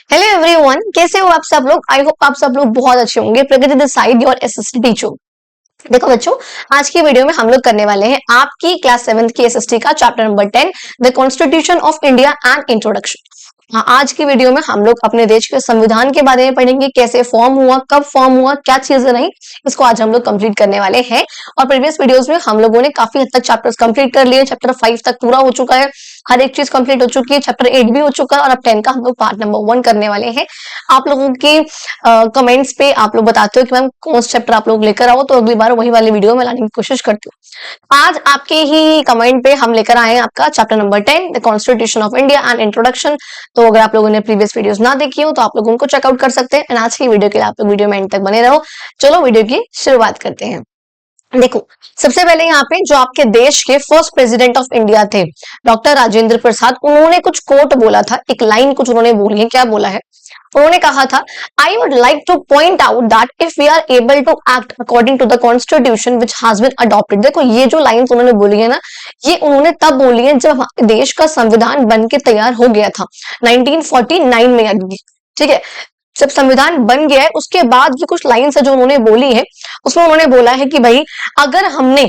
Hello everyone, कैसे हो आप सब लोग। आई होप आप सब लोग बहुत अच्छे होंगे। Pragati this side your SST teacher. देखो बच्चों, आज की वीडियो में हम लोग करने वाले हैं आपकी क्लास 7th की एसएसटी का chapter number 10 the constitution of India and introduction. हाँ, आज की वीडियो में हम लोग अपने देश के संविधान के बारे में पढ़ेंगे, कैसे फॉर्म हुआ, कब फॉर्म हुआ, क्या चीजें रही, इसको आज हम लोग कंप्लीट करने वाले हैं। और प्रीवियस वीडियोस में हम लोगों ने काफी हद तक चैप्टर्स कंप्लीट कर लिए। चैप्टर 5 तक पूरा हो चुका है, हर एक चीज कंप्लीट हो चुकी है। चैप्टर 8 भी हो चुका है और अब 10 का हम लोग पार्ट नंबर 1 करने वाले हैं। आप लोगों के कमेंट्स पे आप लोग बताते हो कि मैम कौन सा चैप्टर आप लोग लेकर आओ, तो अगली बार वही वाली वीडियो में लाने की कोशिश करती हूँ। आज आपके ही कमेंट पे हम लेकर आए हैं आपका chapter number 10 the constitution of India and introduction. तो अगर आप लोगों ने प्रीवियस वीडियोस ना देखी हो तो आप लोग उनको चेकआउट कर सकते हैं। एंड आज की वीडियो के लिए आप लोग वीडियो में एंड तक बने रहो। चलो वीडियो की शुरुआत करते हैं। देखो, सबसे पहले यहाँ पे जो आपके देश के फर्स्ट प्रेसिडेंट ऑफ इंडिया थे डॉक्टर राजेंद्र प्रसाद, उन्होंने कुछ कोट बोला था, एक लाइन कुछ उन्होंने बोली है। क्या बोला है? उन्होंने कहा था, I would like to point out that if we are able to act according to the constitution which has been adopted. देखो, ये जो लाइंस उन्होंने बोली है ना, ये उन्होंने तब बोली है जब हमारे देश का संविधान बन के तैयार हो गया था 1949 में यानी, ठीक है। जब संविधान बन गया है उसके बाद ये कुछ लाइन्स है जो उन्होंने बोली है। उसमें उन्होंने बोला है कि भाई, अगर हमने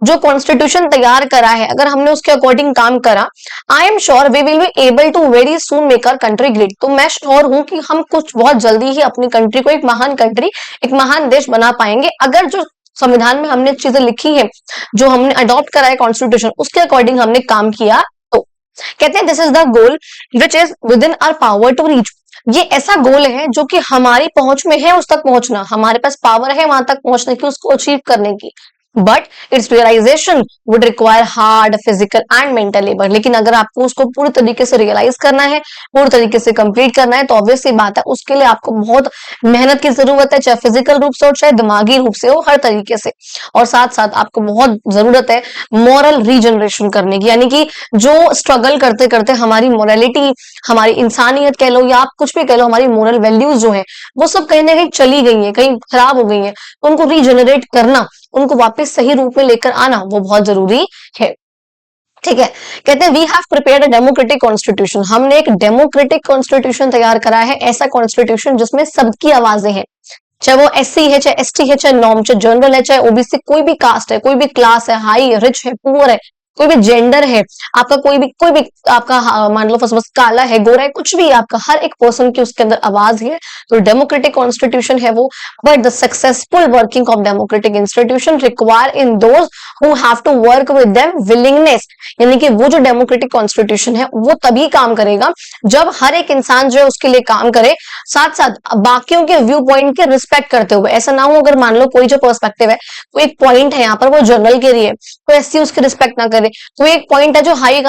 जो कॉन्स्टिट्यूशन तैयार करा है, अगर हमने उसके अकॉर्डिंग काम करा, I am sure we will be able to very soon make our country great. तो मैं श्योर हूं कि हम कुछ बहुत जल्दी ही अपनी कंट्री को एक महान कंट्री, एक महान देश बना पाएंगे, अगर जो संविधान में हमने चीजें लिखी है, जो हमने अडॉप्ट करा है कॉन्स्टिट्यूशन, उसके अकॉर्डिंग हमने काम किया। तो कहते हैं this is the goal which is within our power to reach. ये ऐसा गोल है जो कि हमारी पहुंच में है, उस तक पहुंचना, हमारे पास पावर है वहां तक पहुंचने की, उसको अचीव करने की। But its realization would require hard physical and mental labour. लेकिन अगर आपको उसको पूरी तरीके से रियलाइज करना है, पूरी तरीके से कंप्लीट करना है, तो ऑब्वियस सी बात है उसके लिए आपको बहुत मेहनत की जरूरत है, चाहे फिजिकल रूप से हो चाहे दिमागी रूप से हो, हर तरीके से। और साथ साथ आपको बहुत जरूरत है मॉरल रीजनरेशन करने की, यानी कि जो स्ट्रगल करते करते हमारी मोरालिटी, हमारी इंसानियत कह लो या आप कुछ भी कह लो, हमारी मोरल वैल्यूज जो है वो सब कहीं ना कहीं चली गई है, कहीं खराब हो गई है, तो उनको रीजनरेट करना, उनको वापस सही रूप में लेकर आना, वो बहुत जरूरी है। ठीक है। कहते हैं we have prepared a democratic constitution. हमने एक डेमोक्रेटिक कॉन्स्टिट्यूशन तैयार करा है, ऐसा कॉन्स्टिट्यूशन जिसमें सबकी आवाजें हैं, चाहे वो एससी है, चाहे एसटी है, चाहे नॉर्म, चाहे जनरल है, चाहे ओबीसी, कोई भी कास्ट है, कोई भी क्लास है, हाई रिच है, पुअर है, कोई भी जेंडर है आपका, कोई भी आपका मान लो फर्स्ट काला है, गोरा है, कुछ भी आपका, हर एक पर्सन की उसके अंदर आवाज है। तो डेमोक्रेटिक कॉन्स्टिट्यूशन है वो। But the successful working of democratic institution require in those who have to work with them willingness. यानी कि वो जो डेमोक्रेटिक कॉन्स्टिट्यूशन है वो तभी काम करेगा जब हर एक इंसान जो है उसके लिए काम करे, साथ साथ बाकियों के व्यू पॉइंट के रिस्पेक्ट करते हुए। ऐसा ना हो अगर मान लो कोई जो पर्सपेक्टिव है, कोई एक पॉइंट है यहाँ पर वो जनरल के लिए, तो एससी उसकी रिस्पेक्ट ना करे, तो एक पॉइंट है जो हाई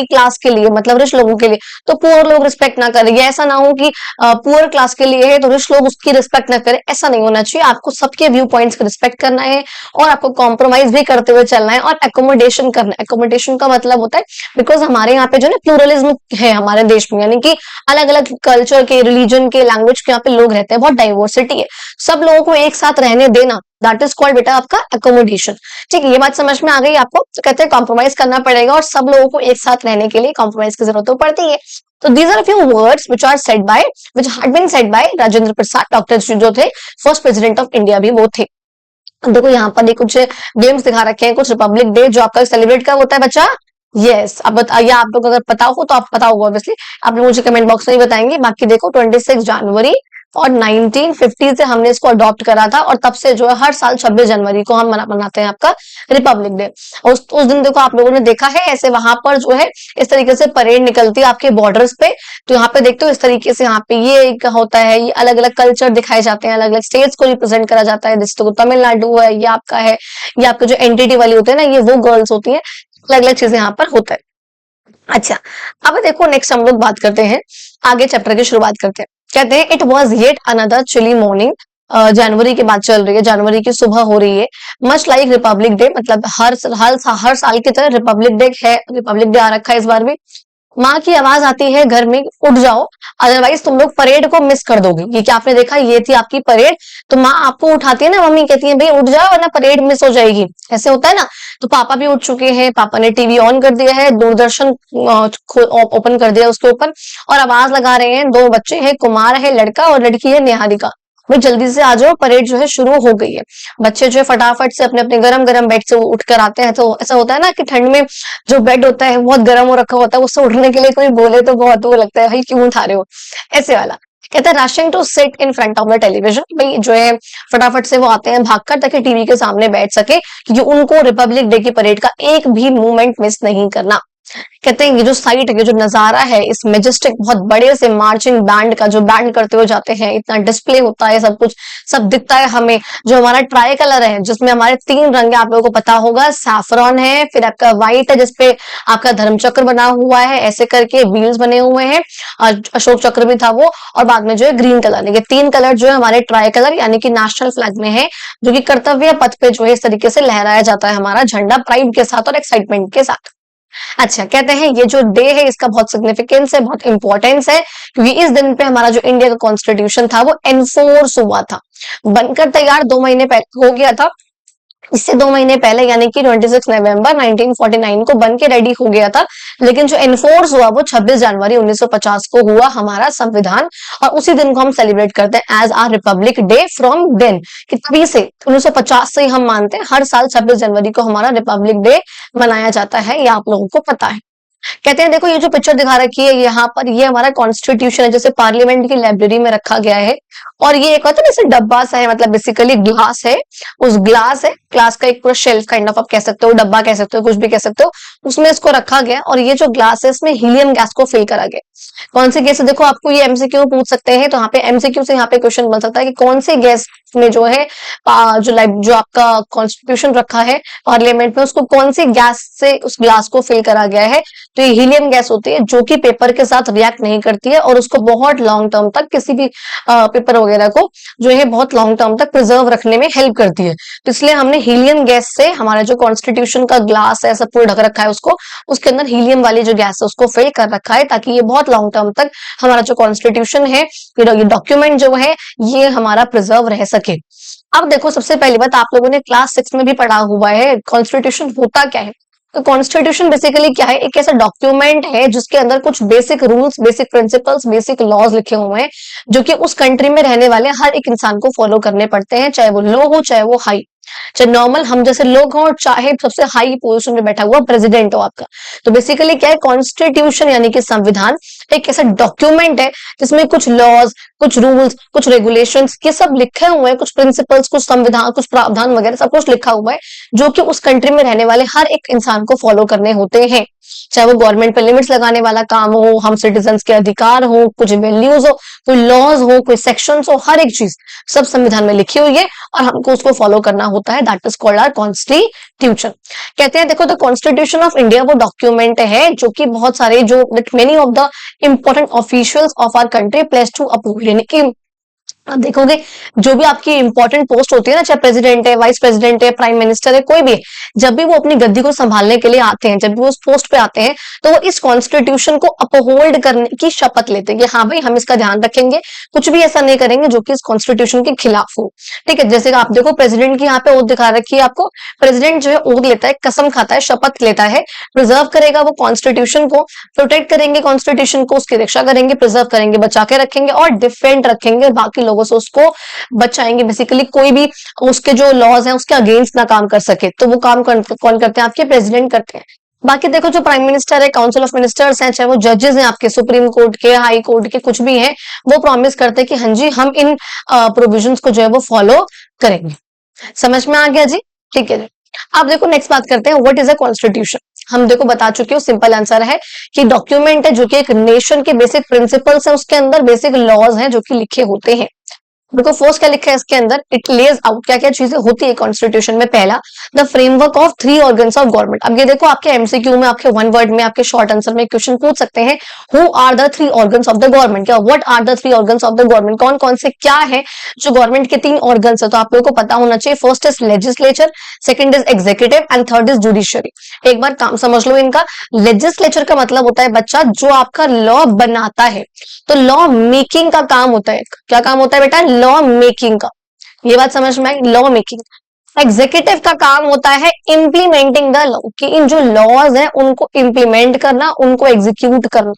क्लास के लिए, मतलब रिच लोगों के लिए, तो पुअर लोग रिस्पेक्ट ना करेंगे। ऐसा ना हो कि पुअर क्लास के लिए है तो रिच लोग उसकी रिस्पेक्ट ना करें, ऐसा नहीं होना चाहिए। आपको सबके व्यू पॉइंट्स का रिस्पेक्ट करना है और आपको कॉम्प्रोमाइज भी करते हुए चलना है और एकोमोडेशन करना है। एकोमोडेशन का मतलब होता है, बिकॉज हमारे यहाँ पे जो ना प्लूरलिज्म है हमारे देश में, यानी कि अलग अलग कल्चर के, रिलीजन के, लैंग्वेज के यहाँ पे लोग रहते हैं, बहुत डाइवर्सिटी है, सब लोगों को एक साथ रहने देना, दैट इज कॉल्ड बेटा आपका एकोमोडेशन। ठीक है, ये बात समझ में आ गई आपको? तो कहते हैं कॉम्प्रोमाइज करना पड़ेगा और सब लोगों को एक साथ रहने के लिए कॉम्प्रोमाइज की जरूरत तो पड़ती है। तो these are few words which are said by, which had been said by Rajendra Prasad, doctor जो थे फर्स्ट प्रेसिडेंट ऑफ इंडिया भी वो थे। देखो यहाँ पर कुछ गेम्स दिखा रखे हैं, कुछ रिपब्लिक डे जो आपका सेलिब्रेट कब होता है बच्चा? यस, अब बताइए, आप लोग अगर पता हो तो आप पता होगा ऑब्वियसली, आप लोग मुझे कमेंट बॉक्स में ही बताएंगे। बाकी देखो 26 जनवरी और 1950 से हमने इसको अडॉप्ट करा था और तब से जो है हर साल 26 जनवरी को हम मनाते हैं आपका रिपब्लिक डे। उस दिन देखो आप लोगों ने देखा है ऐसे वहां पर जो है इस तरीके से परेड निकलती है आपके बॉर्डर्स पे, तो यहाँ पे देखते हो इस तरीके से यहाँ पे ये एक होता है, ये अलग अलग कल्चर दिखाए जाते हैं, अलग अलग स्टेट्स को रिप्रेजेंट करा जाता है। जैसे तमिलनाडु है, ये आपका है, ये आपके जो एनटीटी वाली होते हैं ना, ये वो गर्ल्स होती है, अलग अलग चीजें यहाँ पर होता है। अच्छा, अब देखो नेक्स्ट हम लोग बात करते हैं, आगे चैप्टर की शुरुआत करते हैं। कहते हैं it was yet another chilly morning. जनवरी की बात चल रही है, जनवरी की सुबह हो रही है। मच लाइक रिपब्लिक डे, मतलब हर साल की तरह रिपब्लिक डे है, रिपब्लिक डे आ रखा है इस बार भी। माँ की आवाज आती है घर में, उठ जाओ, अदरवाइज तुम लोग परेड को मिस कर दोगे। ये क्या आपने देखा, ये थी आपकी परेड, तो माँ आपको उठाती है ना, मम्मी कहती है भाई उठ जाओ वरना परेड मिस हो जाएगी, ऐसे होता है ना। तो पापा भी उठ चुके हैं, पापा ने टीवी ऑन कर दिया है, दूरदर्शन ओपन कर दिया उसके ऊपर, और आवाज लगा रहे हैं। दो बच्चे हैं, कुमार है लड़का और लड़की है निहारिका, भाई जल्दी से आ जाओ, परेड जो है शुरू हो गई है। बच्चे जो है फटाफट से अपने अपने गरम गरम बेड से उठ कर आते हैं। तो ऐसा होता है ना कि ठंड में जो बेड होता है बहुत गर्म हो रखा होता है, उससे उठने के लिए कोई बोले तो बहुत वो लगता है, भाई क्यों उठा रहे हो, ऐसे वाला। कहता है rushing to sit in front of the television, भाई जो है फटाफट से वो आते हैं भागकर ताकि टीवी के सामने बैठ सके, क्योंकि उनको रिपब्लिक डे की परेड का एक भी मूवमेंट मिस नहीं करना। कहते हैं ये जो साइट है, जो नजारा है, इस मेजेस्टिक बहुत बड़े से मार्चिंग बैंड का, जो बैंड करते हुए जाते हैं, इतना डिस्प्ले होता है, सब कुछ सब दिखता है हमें। जो हमारा ट्राई कलर है जिसमें हमारे 3 रंग है, आप लोगों को पता होगा, सैफरॉन है, फिर आपका व्हाइट है जिसपे आपका धर्मचक्र बना हुआ है, ऐसे करके व्हील्स बने हुए हैं, अशोक चक्र भी था वो, और बाद में जो है ग्रीन कलर है। ये 3 कलर जो है हमारे ट्राई कलर यानी कि नेशनल फ्लैग में है, जो कि कर्तव्य पथ पे जो है इस तरीके से लहराया जाता है हमारा झंडा, प्राइड के साथ और एक्साइटमेंट के साथ। अच्छा, कहते हैं ये जो डे है इसका बहुत सिग्निफिकेंस है, बहुत इंपॉर्टेंस है, क्योंकि इस दिन पे हमारा जो इंडिया का कॉन्स्टिट्यूशन था वो एनफोर्स हुआ था, बनकर तैयार 2 महीने पहले हो गया था। इससे 2 महीने पहले यानी कि 26 नवंबर 1949 को बन के रेडी हो गया था, लेकिन जो एनफोर्स हुआ वो 26 जनवरी 1950 को हुआ हमारा संविधान, और उसी दिन को हम सेलिब्रेट करते हैं as our republic day from then, कि तभी से 1950 से ही हम मानते हैं हर साल 26 जनवरी को हमारा रिपब्लिक डे मनाया जाता है, ये आप लोगों को पता है। कहते हैं देखो ये जो पिक्चर दिखा रखी है यहाँ पर, ये हमारा कॉन्स्टिट्यूशन है, जैसे पार्लियामेंट की लाइब्रेरी में रखा गया है, और ये एक होता है जैसे डब्बा सा है, मतलब बेसिकली ग्लास है, उस ग्लास का एक पूरा शेल्फ काइंड ऑफ आप कह सकते हो, डब्बा कह सकते हो, कुछ भी कह सकते हो, उसमें इसको रखा गया, और ये जो ग्लास है इसमें हीलियम गैस को फिल करा गया। कौन सी गैस है, देखो आपको ये एमसीक्यू पूछ सकते हैं, तो यहाँ पे एमसीक्यू से यहाँ पे क्वेश्चन बन सकता है कि कौन सी गैस में जो है जो आपका कॉन्स्टिट्यूशन रखा है पार्लियामेंट में, उसको कौन सी गैस से उस ग्लास को फिल करा गया है। तो ये हीलियम गैस होती है, जो कि पेपर के साथ रिएक्ट नहीं करती है, और उसको बहुत लॉन्ग टर्म तक किसी भी पेपर वगैरह को जो है बहुत लॉन्ग टर्म तक प्रिजर्व रखने में हेल्प करती है। तो इसलिए हमने हीलियम गैस से हमारा जो कॉन्स्टिट्यूशन का ग्लास है सब पूरा ढक रखा है उसको, उसके अंदर हीलियम वाली जो गैस है उसको फिल कर रखा है, ताकि ये बहुत लॉन्ग टर्म तक हमारा जो कॉन्स्टिट्यूशन है, ये डॉक्यूमेंट जो है ये हमारा प्रिजर्व रह सके। अब देखो सबसे पहली बात, आप लोगों ने क्लास 6 में भी पढ़ा हुआ है कॉन्स्टिट्यूशन होता क्या है। तो कॉन्स्टिट्यूशन बेसिकली क्या है, एक ऐसा डॉक्यूमेंट है जिसके अंदर कुछ basic rules, basic principles, basic laws लिखे हुए हैं, जो कि उस कंट्री में रहने वाले हर एक इंसान को फॉलो करने पड़ते हैं, चाहे वो लो हो चाहे वो हाई, चाहे नॉर्मल हम जैसे लोग हों, चाहे सबसे हाई पोजीशन में बैठा हुआ प्रेसिडेंट हो आपका। तो बेसिकली क्या है, कॉन्स्टिट्यूशन यानी कि संविधान एक ऐसा डॉक्यूमेंट है जिसमें कुछ लॉज, कुछ रूल्स, कुछ रेगुलेशंस ये सब लिखे हुए हैं, कुछ प्रिंसिपल्स, कुछ संविधान, कुछ प्रावधान वगैरह सब कुछ लिखा हुआ है, जो कि उस कंट्री में रहने वाले हर एक इंसान को फॉलो करने होते हैं, चाहे वो गवर्नमेंट पे लिमिट्स लगाने वाला काम हो, हम सिटीजन्स के अधिकार हो, कुछ वैल्यूज हो, कोई लॉज हो, कोई सेक्शंस हो, हर एक चीज सब संविधान में लिखी हुई है और हमको उसको फॉलो करना होता है, that is called our constitution. कहते हैं देखो द कॉन्स्टिट्यूशन ऑफ इंडिया वो डॉक्यूमेंट है जो कि बहुत सारे जो many of the important officials of our country place to approve, यानी कि आप देखोगे जो भी आपकी इंपॉर्टेंट पोस्ट होती है ना, चाहे प्रेसिडेंट है, वाइस प्रेसिडेंट है, प्राइम मिनिस्टर है, कोई भी है, जब भी वो अपनी गद्दी को संभालने के लिए आते हैं, जब भी वो उस पोस्ट पे आते हैं, तो वो इस कॉन्स्टिट्यूशन को अपहोल्ड करने की शपथ लेते हैं कि हाँ भाई हम इसका ध्यान रखेंगे, कुछ भी ऐसा नहीं करेंगे जो कि इस कॉन्स्टिट्यूशन के खिलाफ हो। ठीक है, जैसे आप देखो प्रेसिडेंट की यहाँ पे ओथ दिखा रखी है आपको, प्रेसिडेंट जो है ओथ लेता है, कसम खाता है, शपथ लेता है, प्रिजर्व करेगा वो कॉन्स्टिट्यूशन को, प्रोटेक्ट करेंगे कॉन्स्टिट्यूशन को, उसकी रक्षा करेंगे, प्रिजर्व करेंगे, बचा के रखेंगे और डिफेंड रखेंगे, बाकी लोगों से उसको बचाएंगे, बेसिकली कोई भी उसके जो लॉज हैं उसके अगेंस्ट ना काम कर सके। तो वो काम कौन करते हैं, आपके प्रेसिडेंट करते हैं। बाकी देखो जो प्राइम मिनिस्टर है, काउंसिल ऑफ मिनिस्टर्स हैं, चाहे वो जजेस हैं आपके सुप्रीम कोर्ट के, हाई कोर्ट के, कुछ भी हैं, वो प्रॉमिस करते हैं कि हाँ जी हम इन प्रोविजंस को जो है वो फॉलो करेंगे। समझ में आ गया जी, ठीक है जी। अब देखो नेक्स्ट बात करते हैं, व्हाट इज अ कॉन्स्टिट्यूशन। हम देखो बता चुके हो, सिंपल आंसर है कि डॉक्यूमेंट है जो कि एक नेशन के बेसिक प्रिंसिपल्स है, उसके अंदर बेसिक लॉज हैं जो कि लिखे होते हैं। देखो फर्स्ट क्या लिखा है इसके अंदर, इट लेज आउट क्या क्या चीजें होती है कॉन्स्टिट्यूशन में। पहला, the framework of 3 organs of government. अब ये देखो आपके एमसीक्यू में, आपके वन वर्ड में, आपके शॉर्ट आंसर में क्वेश्चन पूछ सकते हैं, who are the 3 organs of the government, क्या what are the 3 organs of the government, कौन कौन से क्या है जो गवर्नमेंट के 3 ऑर्गन्स है, तो आप लोगों को पता होना चाहिए। First is legislature, second is executive and third is judiciary. एक बार काम समझ लो इनका। लेजिस्लेचर का मतलब होता है बच्चा जो आपका लॉ बनाता है, तो लॉ मेकिंग का काम होता है। क्या काम होता है बेटा? लॉ मेकिंग का। ये बात समझ में आई, लॉ मेकिंग। एग्जीक्यूटिव का काम होता है इम्प्लीमेंटिंग द लॉ, कि इन जो लॉज है उनको इम्प्लीमेंट करना, उनको एग्जीक्यूट करना,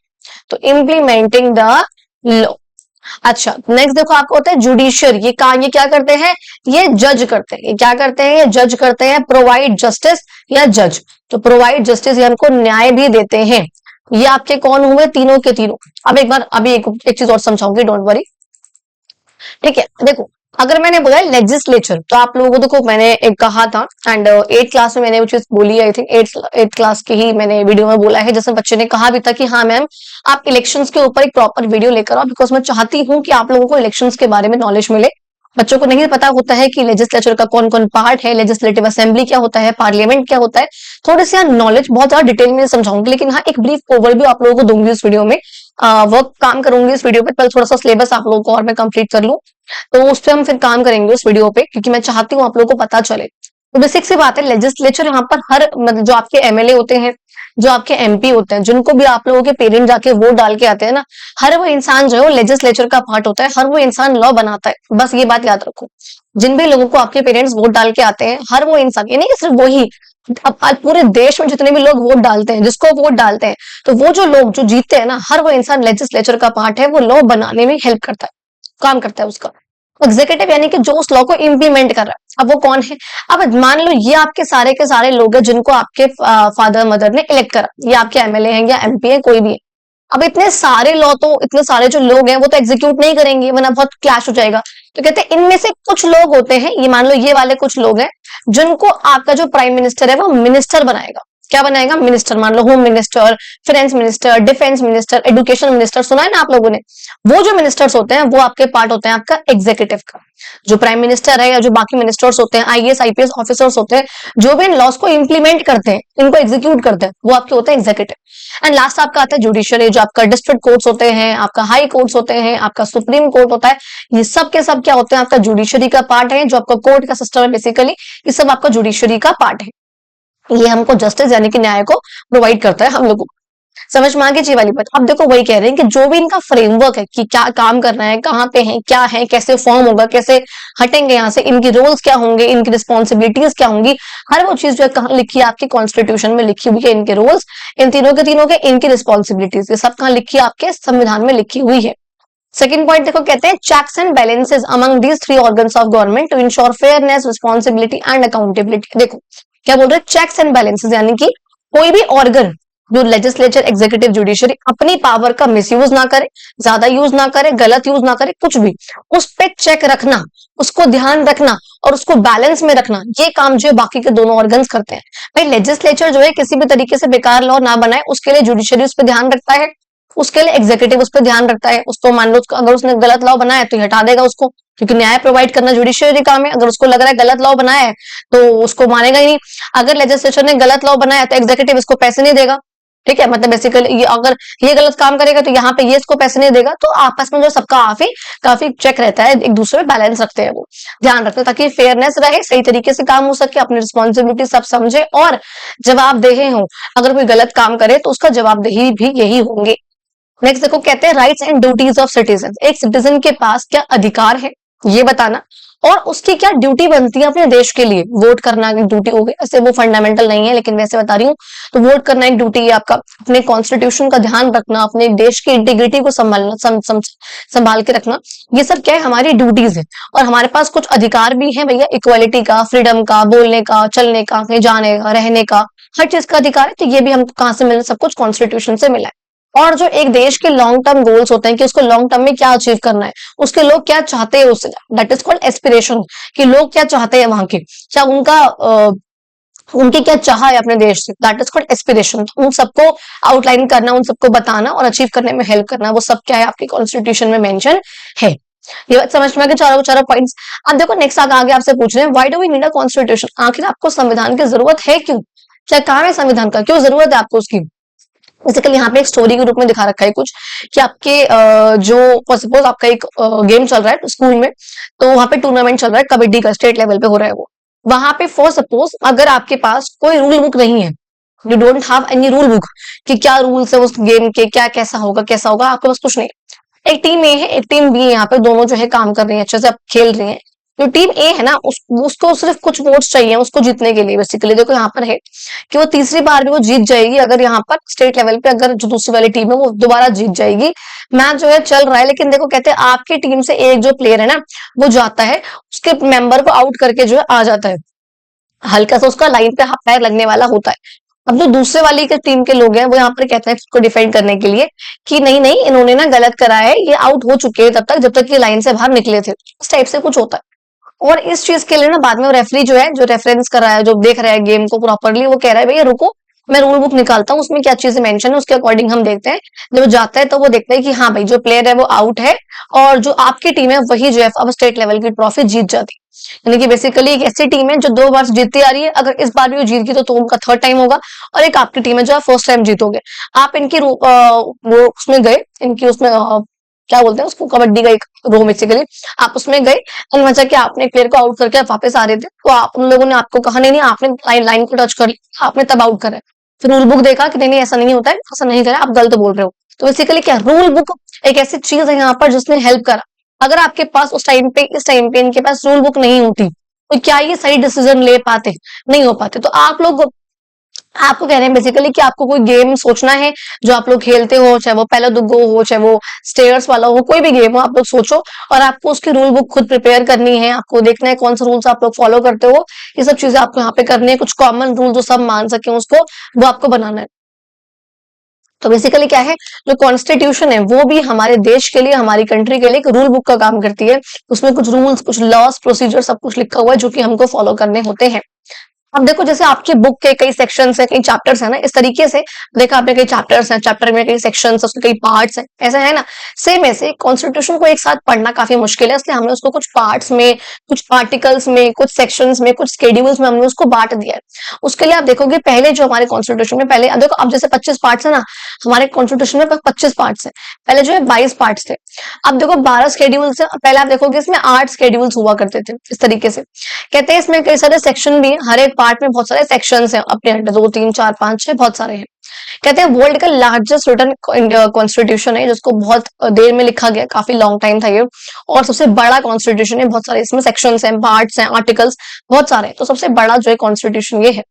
तो इम्प्लीमेंटिंग द लॉ। अच्छा नेक्स्ट देखो आपको होता है जुडिशियर। ये काम ये क्या करते हैं? ये जज करते हैं। ये क्या करते हैं? ये जज करते हैं, प्रोवाइड जस्टिस या जज। तो प्रोवाइड जस्टिस ये हमको न्याय भी देते हैं। ये आपके कौन हुए? तीनों के तीनों। अब एक बार अभी एक चीज और समझाऊंगी, डोंट वरी। ठीक है, देखो अगर मैंने बोला लेजिस्लेचर, तो आप लोगों को देखो मैंने एक कहा था, एंड 8th क्लास में मैंने वो चीज बोली है, आई थिंक 8th क्लास की ही मैंने वीडियो में बोला है, जैसे बच्चे ने कहा भी था कि हाँ मैम आप इलेक्शंस के ऊपर एक प्रॉपर वीडियो लेकर आओ, बिकॉज मैं चाहती हूँ कि आप लोगों को इलेक्शंस के बारे में नॉलेज मिले। बच्चों को नहीं पता होता है कि लेजिस्लेचर का कौन कौन पार्ट है, लेजिस्लेटिव असेंबली क्या होता है, पार्लियामेंट क्या होता है। थोड़ी सी नॉलेज बहुत ज्यादा डिटेल में समझाऊंगी, लेकिन हाँ एक ब्रीफ ओवरव्यू आप लोगों को दूंगी इस वीडियो में। वर्क काम करूंगी इस वीडियो पे, पहले थोड़ा सा सिलेबस आप लोगों को और मैं कंप्लीट कर लूं, तो उस पर हम फिर काम करेंगे उस वीडियो पे, क्योंकि मैं चाहती हूँ आप लोगों को पता चले। तो बेसिक सी बात है, लेजिस्लेचर यहाँ पर हर मतलब जो आपके एमएलए होते हैं, जो आपके एमपी होते हैं, जिनको भी आप लोगों के पेरेंट जाके वोट डाल के आते हैं ना, हर वो इंसान जो है वो लेजिस्लेचर का पार्ट होता है, हर वो इंसान लॉ बनाता है। बस ये बात याद रखो, जिन भी लोगों को आपके पेरेंट्स वोट डाल के आते हैं, हर वो इंसान, ये नहीं कि सिर्फ वही, अब आज पूरे देश में जितने भी लोग वोट डालते हैं, जिसको वोट डालते हैं, तो वो जो लोग जो जीतते हैं ना, हर वो इंसान लेजिस्लेचर का पार्ट है, वो लॉ बनाने में हेल्प करता है, काम करता है उसका। एग्जीक्यूटिव यानी कि जो उस लॉ को इम्प्लीमेंट कर रहा है, अब वो कौन है? अब मान लो ये आपके सारे के सारे लोग हैं जिनको आपके फादर मदर ने इलेक्ट करा, ये आपके एमएलए हैं या एमपी है, कोई भी है। अब इतने सारे लॉ, तो इतने सारे जो लोग हैं वो तो एग्जीक्यूट नहीं करेंगे, वरना बहुत क्लैश हो जाएगा। तो कहते हैं इनमें से कुछ लोग होते हैं, ये मान लो ये वाले कुछ लोग हैं, जिनको आपका जो प्राइम मिनिस्टर है वो मिनिस्टर बनाएगा। क्या बनाएगा? मिनिस्टर। मान लो home minister, finance minister, defence minister, education minister, सुना है ना आप लोगों ने। वो जो मिनिस्टर्स होते हैं वो आपके पार्ट होते हैं आपका एग्जीक्यूटिव का। जो प्राइम मिनिस्टर है या जो बाकी मिनिस्टर्स होते हैं, आईएएस आईपीएस ऑफिसर्स होते हैं, जो भी इन लॉस को इंप्लीमेंट करते हैं, इनको एग्जीक्यूट करते हैं, वो आपके होते हैं एग्जीक्यूटिव। एंड लास्ट आपका आता है जुडिशियरी, जो आपका डिस्ट्रिक्ट कोर्ट्स होते हैं, आपका हाई कोर्ट्स होते हैं, आपका सुप्रीम कोर्ट होता है। ये सब के सब क्या होते हैं? आपका जुडिशियरी का पार्ट है। जो आपका कोर्ट का सिस्टम है बेसिकली, ये सब आपका जुडिशियरी का पार्ट है। ये हमको जस्टिस यानी कि न्याय को प्रोवाइड करता है हम लोगों को। समझ में आ गई जी वाली बात। अब देखो वही कह रहे हैं कि जो भी इनका फ्रेमवर्क है कि क्या काम करना है, कहाँ पे है, क्या है, कैसे फॉर्म होगा, कैसे हटेंगे यहाँ से, इनकी रोल्स क्या होंगे, इनकी रिस्पॉन्सिबिलिटीज क्या होंगी, हर वो चीज जो है कहाँ लिखी है? आपकी कॉन्स्टिट्यूशन में लिखी हुई है। इनके रोल्स, इन तीनों के इनकी रिस्पॉन्सिबिलिटीज, ये सब कहाँ लिखी है? आपके संविधान में लिखी हुई है। सेकंड पॉइंट देखो, कहते हैं checks and balances among these 3 organs of government to ensure fairness, responsibility and accountability. देखो क्या बोल रहे हैं? चेक्स एंड बैलेंसेस यानी कि कोई भी ऑर्गन, जो लेजिस्लेचर, एग्जीक्यूटिव, जुडिशरी, अपनी पावर का मिसयूज ना करे, ज्यादा यूज ना करे, गलत यूज ना करे, कुछ भी, उस पे चेक रखना, उसको ध्यान रखना और उसको बैलेंस में रखना, ये काम जो है बाकी के दोनों ऑर्गन्स करते हैं। भाई लेजिस्लेचर जो है किसी भी तरीके से बेकार लॉ ना बनाए, उसके लिए जुडिशरी उस पर ध्यान रखता है, उसके लिए एग्जीक्यूटिव उस पर ध्यान रखता है। उसको मान लो अगर उसने गलत लॉ बनाया तो हटा देगा उसको, क्योंकि न्याय प्रोवाइड करना जुडिशियरी काम है। अगर उसको लग रहा है गलत लॉ बनाया है तो उसको मानेगा ही नहीं। अगर लेजिस्लेचर ने गलत लॉ बनाया तो एग्जीक्यूटिव इसको पैसे नहीं देगा। ठीक है, मतलब बेसिकली ये अगर ये गलत काम करेगा तो यहाँ पे ये इसको पैसे नहीं देगा। तो आपस में जो सबका काफी चेक रहता है, एक दूसरे पे बैलेंस रखते हैं, वो ध्यान रखते हैं ताकि फेयरनेस रहे, सही तरीके से काम हो सके, अपनी रिस्पॉन्सिबिलिटी सब समझे और जवाबदेही हो। अगर कोई गलत काम करे तो उसका जवाबदेही भी यही होंगे। नेक्स्ट देखो, कहते हैं rights and duties of citizen. एक सिटीजन के पास क्या अधिकार है ये बताना, और उसकी क्या ड्यूटी बनती है अपने देश के लिए। वोट करना एक ड्यूटी हो गई, ऐसे वो फंडामेंटल नहीं है लेकिन वैसे बता रही हूँ। तो वोट करना एक ड्यूटी है आपका, अपने कॉन्स्टिट्यूशन का ध्यान रखना, अपने देश की इंटीग्रिटी को संभालना, संभाल के रखना, ये सब क्या है? हमारी ड्यूटीज है। और हमारे पास कुछ अधिकार भी है भैया, इक्वालिटी का, फ्रीडम का, बोलने का, चलने का, कहीं जाने का, रहने का, हर चीज का अधिकार है। तो ये भी हम कहाँ से मिले? सब कुछ कॉन्स्टिट्यूशन से मिला है। और जो एक देश के लॉन्ग टर्म गोल्स होते हैं कि उसको लॉन्ग टर्म में क्या अचीव करना है, उसके लोग क्या चाहते हैं उससे, दैट इज कॉल्ड एस्पिरेशन, कि लोग क्या चाहते हैं वहां के, क्या उनका उनकी क्या चाह है अपने देश से, दैट इज कॉल्ड एस्पिरेशन। उन सबको आउटलाइन करना, उन सबको बताना और अचीव करने में हेल्प करना, वो सब क्या है? आपके कॉन्स्टिट्यूशन में मेंशन है। ये बात समझ में आ गई, चारों चारों पॉइंट्स। अब देखो नेक्स्ट आगे आपसे पूछ रहे हैं why do we need a constitution, आखिर आपको संविधान की जरूरत है क्यों, क्या काम है संविधान का, क्यों जरूरत है आपको उसकी। बेसिकली यहाँ पे एक स्टोरी के रूप में दिखा रखा है कुछ कि आपके जो सपोज आपका एक गेम चल रहा है स्कूल में, तो वहां पे टूर्नामेंट चल रहा है कबड्डी का, स्टेट लेवल पे हो रहा है वो। वहां पे फॉर सपोज अगर आपके पास कोई रूल बुक नहीं है, you don't have any rule book कि क्या रूल्स है उस गेम के, क्या कैसा होगा, आपके पास कुछ नहीं। एक टीम ए है, एक टीम बी है, यहाँ पे दोनों जो है काम कर रही है, अच्छे से खेल रही है। जो टीम ए है ना उसको सिर्फ कुछ वोट्स चाहिए उसको जीतने के लिए। बेसिकली देखो यहाँ पर है कि वो तीसरी बार भी वो जीत जाएगी अगर यहाँ पर स्टेट लेवल पे अगर जो दूसरी वाली टीम है वो दोबारा जीत जाएगी। मैच जो है चल रहा है, लेकिन देखो कहते हैं आपकी टीम से एक जो प्लेयर है ना वो जाता है, उसके मेंबर को आउट करके जो है आ जाता है, हल्का सा उसका लाइन पे हाथ पैर लगने वाला होता है। अब जो दूसरे वाली के टीम के लोग हैं वो यहाँ पर कहते हैं उसको डिफेंड करने के लिए कि नहीं नहीं इन्होंने ना गलत करा है, ये आउट हो चुके हैं तब तक जब तक ये लाइन से बाहर निकले थे। इस टाइप से कुछ होता है। और इस चीज के लिए ना बाद में रेफरी जो है, जो रेफरेंस कर रहा है, जो देख रहा है गेम को प्रॉपरली, वो कह रहा है भैया रुको मैं रूल बुक निकालता हूँ, उसमें क्या चीजें मेंशन है उसके अकॉर्डिंग हम देखते हैं। जब वो जाता है तो वो देखता है कि हाँ भाई जो प्लेयर है वो आउट है, और जो आपकी टीम है वही जो है अब स्टेट लेवल की ट्रॉफी जीत जाती है। यानी कि बेसिकली एक ऐसी टीम है जो 2 बार जीतती आ रही है, अगर इस बार भी वो जीत गई तो उनका थर्ड टाइम होगा, और एक आपकी टीम है जो आप फर्स्ट टाइम जीतोगे। आप इनकी वो उसमें गए, इनकी उसमें क्या बोलते हैं उसको, कबड्डी का एक रो बेसिकली, आप उसमें गए और वहां जाके आपने एक प्लेयर को आउट करके आप वापस आ रहे थे, तो आप उन लोगों ने आपको कहा नहीं नहीं आपने लाइन को टच कर लिया, आपने तब आउट करा है। फिर रूल बुक देखा कि नहीं नहीं ऐसा नहीं होता है, ऐसा नहीं करा, आप गलत बोल रहे हो। तो बेसिकली क्या रूल बुक एक ऐसी चीज है यहाँ पर जिसने हेल्प करा। अगर आपके पास उस टाइम पे इस टाइम पे इनके पास रूल बुक नहीं होती तो क्या ये सही डिसीजन ले पाते, नहीं हो पाते। तो आप लोग, आपको कह रहे हैं बेसिकली कि आपको कोई गेम सोचना है जो आप लोग खेलते हो, चाहे वो पहला दुग्गो हो, चाहे वो स्टेयर्स वाला हो, कोई भी गेम हो, आप लोग सोचो और आपको उसकी रूल बुक खुद प्रिपेयर करनी है। आपको देखना है कौन सा रूल्स आप लोग फॉलो करते हो, ये सब चीजें आपको यहाँ पे करनी है। कुछ कॉमन रूल जो सब मान सके उसको, वो आपको बनाना है। तो बेसिकली क्या है, जो कॉन्स्टिट्यूशन है वो भी हमारे देश के लिए, हमारी कंट्री के लिए एक रूल बुक का काम करती है। उसमें कुछ रूल्स, कुछ लॉस, प्रोसीजर सब कुछ लिखा हुआ है जो कि हमको फॉलो करने होते हैं। अब देखो जैसे आपकी बुक के कई सेक्शंस है, कई चैप्टर्स है ना, इस तरीके से देखा आपने कई चैप्टर्स हैं, चैप्टर में कई सेक्शंस, उसके कई पार्ट्स हैं, ऐसा है ना। सेम ऐसे कॉन्स्टिट्यूशन को एक साथ पढ़ना काफी मुश्किल है, इसलिए हमने उसको कुछ पार्ट्स में, कुछ आर्टिकल्स में, कुछ सेक्शंस में, कुछ स्केड्यूल्स में हमने उसको बांट दिया है। उसके लिए आप देखोगे पहले जो हमारे कॉन्स्टिट्यूशन में, पहले अब देखो अब जैसे 25 पार्ट्स है ना, हमारे कॉन्स्टिट्यूशन में 25 पार्ट्स है, पहले जो है 22 पार्ट्स थे। अब देखो 12 स्केड्यूल्स है, पहले आप देखोगे इसमें 8 स्केड्यूल्स हुआ करते थे इस तरीके से। कहते हैं इसमें कई सारे सेक्शन भी हैं, हर एक पार्ट में बहुत सारे सेक्शंस हैं अपने अंडर, 2 3 4 5 6 बहुत सारे हैं। कहते हैं वर्ल्ड का लार्जेस्ट रिटन कॉन्स्टिट्यूशन है, जिसको बहुत देर में लिखा गया, काफी लॉन्ग टाइम था ये, और सबसे बड़ा कॉन्स्टिट्यूशन है। बहुत सारे इसमें सेक्शंस हैं, पार्ट्स हैं, आर्टिकल्स बहुत सारे हैं, तो सबसे बड़ा जो है कॉन्स्टिट्यूशन ये है।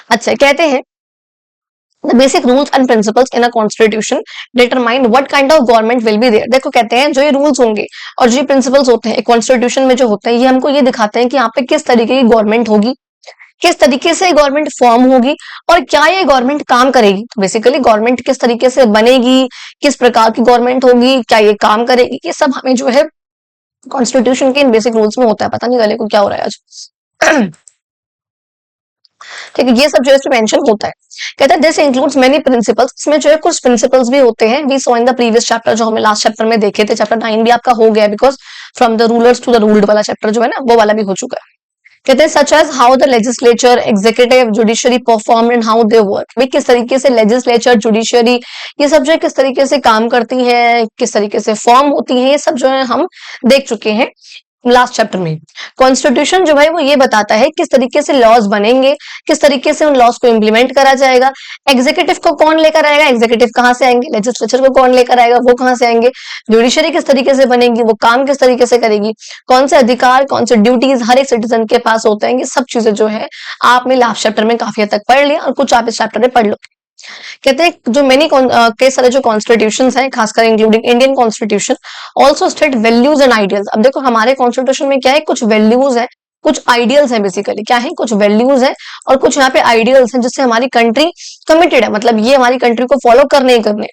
अच्छा कहते हैं the basic rules and principles in a constitution determine what kind of government will be there। देखो कहते हैं जो ये रूल्स होंगे और जो ये प्रिंसिपल्स होते हैं कॉन्स्टिट्यूशन में जो होते हैं, ये हमको ये दिखाते हैं कि यहाँ पे किस तरीके की गवर्नमेंट होगी, किस तरीके से गवर्नमेंट फॉर्म होगी, और क्या ये गवर्नमेंट काम करेगी। तो बेसिकली गवर्नमेंट किस तरीके से बनेगी, किस प्रकार की गवर्नमेंट होगी, क्या ये काम करेगी, ये सब हमें जो है कॉन्स्टिट्यूशन के इन बेसिक रूल्स में होता है। पता नहीं गले को क्या हो रहा है आज ठीक है, ये सब जो है मेंशन होता है। कहता है दिस इंक्लूड्स मेनी प्रिंसिपल्स, इसमें जो है कुछ प्रिंसिपल्स भी होते हैं। We saw in the previous chapter, जो हमें लास्ट चैप्टर में देखे थे, चैप्टर 9 भी आपका हो गया, because from the rulers to the ruled वाला चैप्टर जो है ना वो वाला भी हो चुका है। कहते हैं such as how the legislature, executive, judiciary perform and how they work. भाई किस तरीके से लेजिस्लेचर, जुडिशरी, ये सब जो है किस तरीके से काम करती है, किस तरीके से फॉर्म होती है, ये सब जो है हम देख चुके हैं लास्ट चैप्टर में। कॉन्स्टिट्यूशन जो भाई वो ये बताता है किस तरीके से लॉज बनेंगे, किस तरीके से उन लॉज को इंप्लीमेंट करा जाएगा। एग्जीक्यूटिव को कौन लेकर आएगा, एग्जीक्यूटिव कहाँ से आएंगे, लेजिस्लेचर को कौन लेकर आएगा, वो कहाँ से आएंगे, जुडिशरी किस तरीके से बनेगी, वो काम किस तरीके से करेगी, कौन से अधिकार, कौन से ड्यूटीज हर एक सिटीजन के पास होते हैं। ये सब चीजें जो है आपने लास्ट चैप्टर में काफी हद तक पढ़ लिया, और कुछ आप इस चैप्टर में पढ़ लो। कहते हैं जो मेनी कई सारे जो कॉन्स्टिट्यूशंस हैं, खासकर including Indian constitution, also state values and ideals. अब देखो हमारे कॉन्स्टिट्यूशन में क्या है, कुछ वैल्यूज है, कुछ आइडियल्स हैं। बेसिकली क्या है, कुछ वैल्यूज हैं और कुछ यहाँ पे आइडियल्स हैं जिससे हमारी कंट्री कमिटेड है, मतलब ये हमारी कंट्री को फॉलो करने ही करने।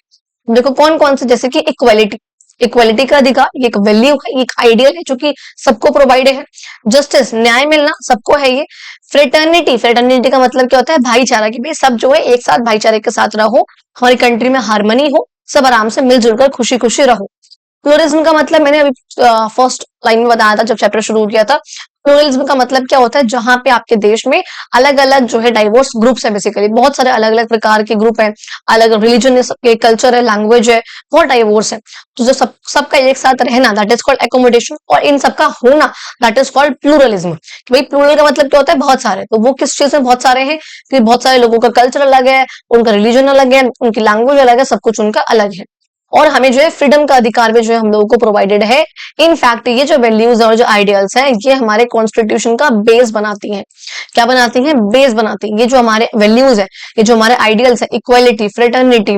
देखो कौन कौन से, जैसे कि इक्वालिटी, इक्वालिटी का अधिकार, ये एक वैल्यू है, एक आइडियल है जो कि सबको प्रोवाइड है। जस्टिस, न्याय मिलना सबको है ये। फ्रेटर्निटी, फ्रेटर्निटी का मतलब क्या होता है, भाईचारा, कि भाई सब जो है एक साथ भाईचारे के साथ रहो, हमारी कंट्री में हार्मनी हो, सब आराम से मिलजुल कर खुशी खुशी रहो। प्लूरलिज्म का मतलब मैंने अभी फर्स्ट लाइन में बताया था जब चैप्टर शुरू किया था। प्लूरलिज्म का मतलब क्या होता है, जहां पे आपके देश में अलग अलग जो है डाइवर्स ग्रुप्स है, बेसिकली बहुत सारे अलग अलग प्रकार के ग्रुप हैं, अलग रिलीजन है, सबके कल्चर है, लैंग्वेज है, बहुत डाइवर्स है। तो जो सबका एक साथ रहना, दैट इज कॉल्ड एकोमोडेशन, और इन सबका होना, दैट इज कॉल्ड प्लूरलिज्म। भाई प्लूरल का मतलब क्या होता है, बहुत सारे। तो वो किस चीज में बहुत सारे हैं, कि बहुत सारे लोगों का कल्चर अलग है, उनका रिलीजन अलग है, उनकी लैंग्वेज अलग है, सब कुछ उनका अलग है। और हमें जो है फ्रीडम का अधिकार भी जो है हम लोगों को प्रोवाइडेड है। इनफैक्ट ये जो वैल्यूज और जो आइडियल्स हैं, ये हमारे कॉन्स्टिट्यूशन का बेस बनाती हैं। क्या बनाती हैं? बेस बनाती हैं। ये जो हमारे वैल्यूज है, ये जो हमारे आइडियल्स है, इक्वालिटी, फ्रेटर्निटी,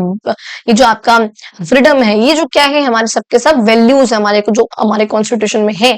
ये जो आपका फ्रीडम है, ये जो क्या है, हमारे सबके सब वैल्यूज है, हमारे जो हमारे कॉन्स्टिट्यूशन में है।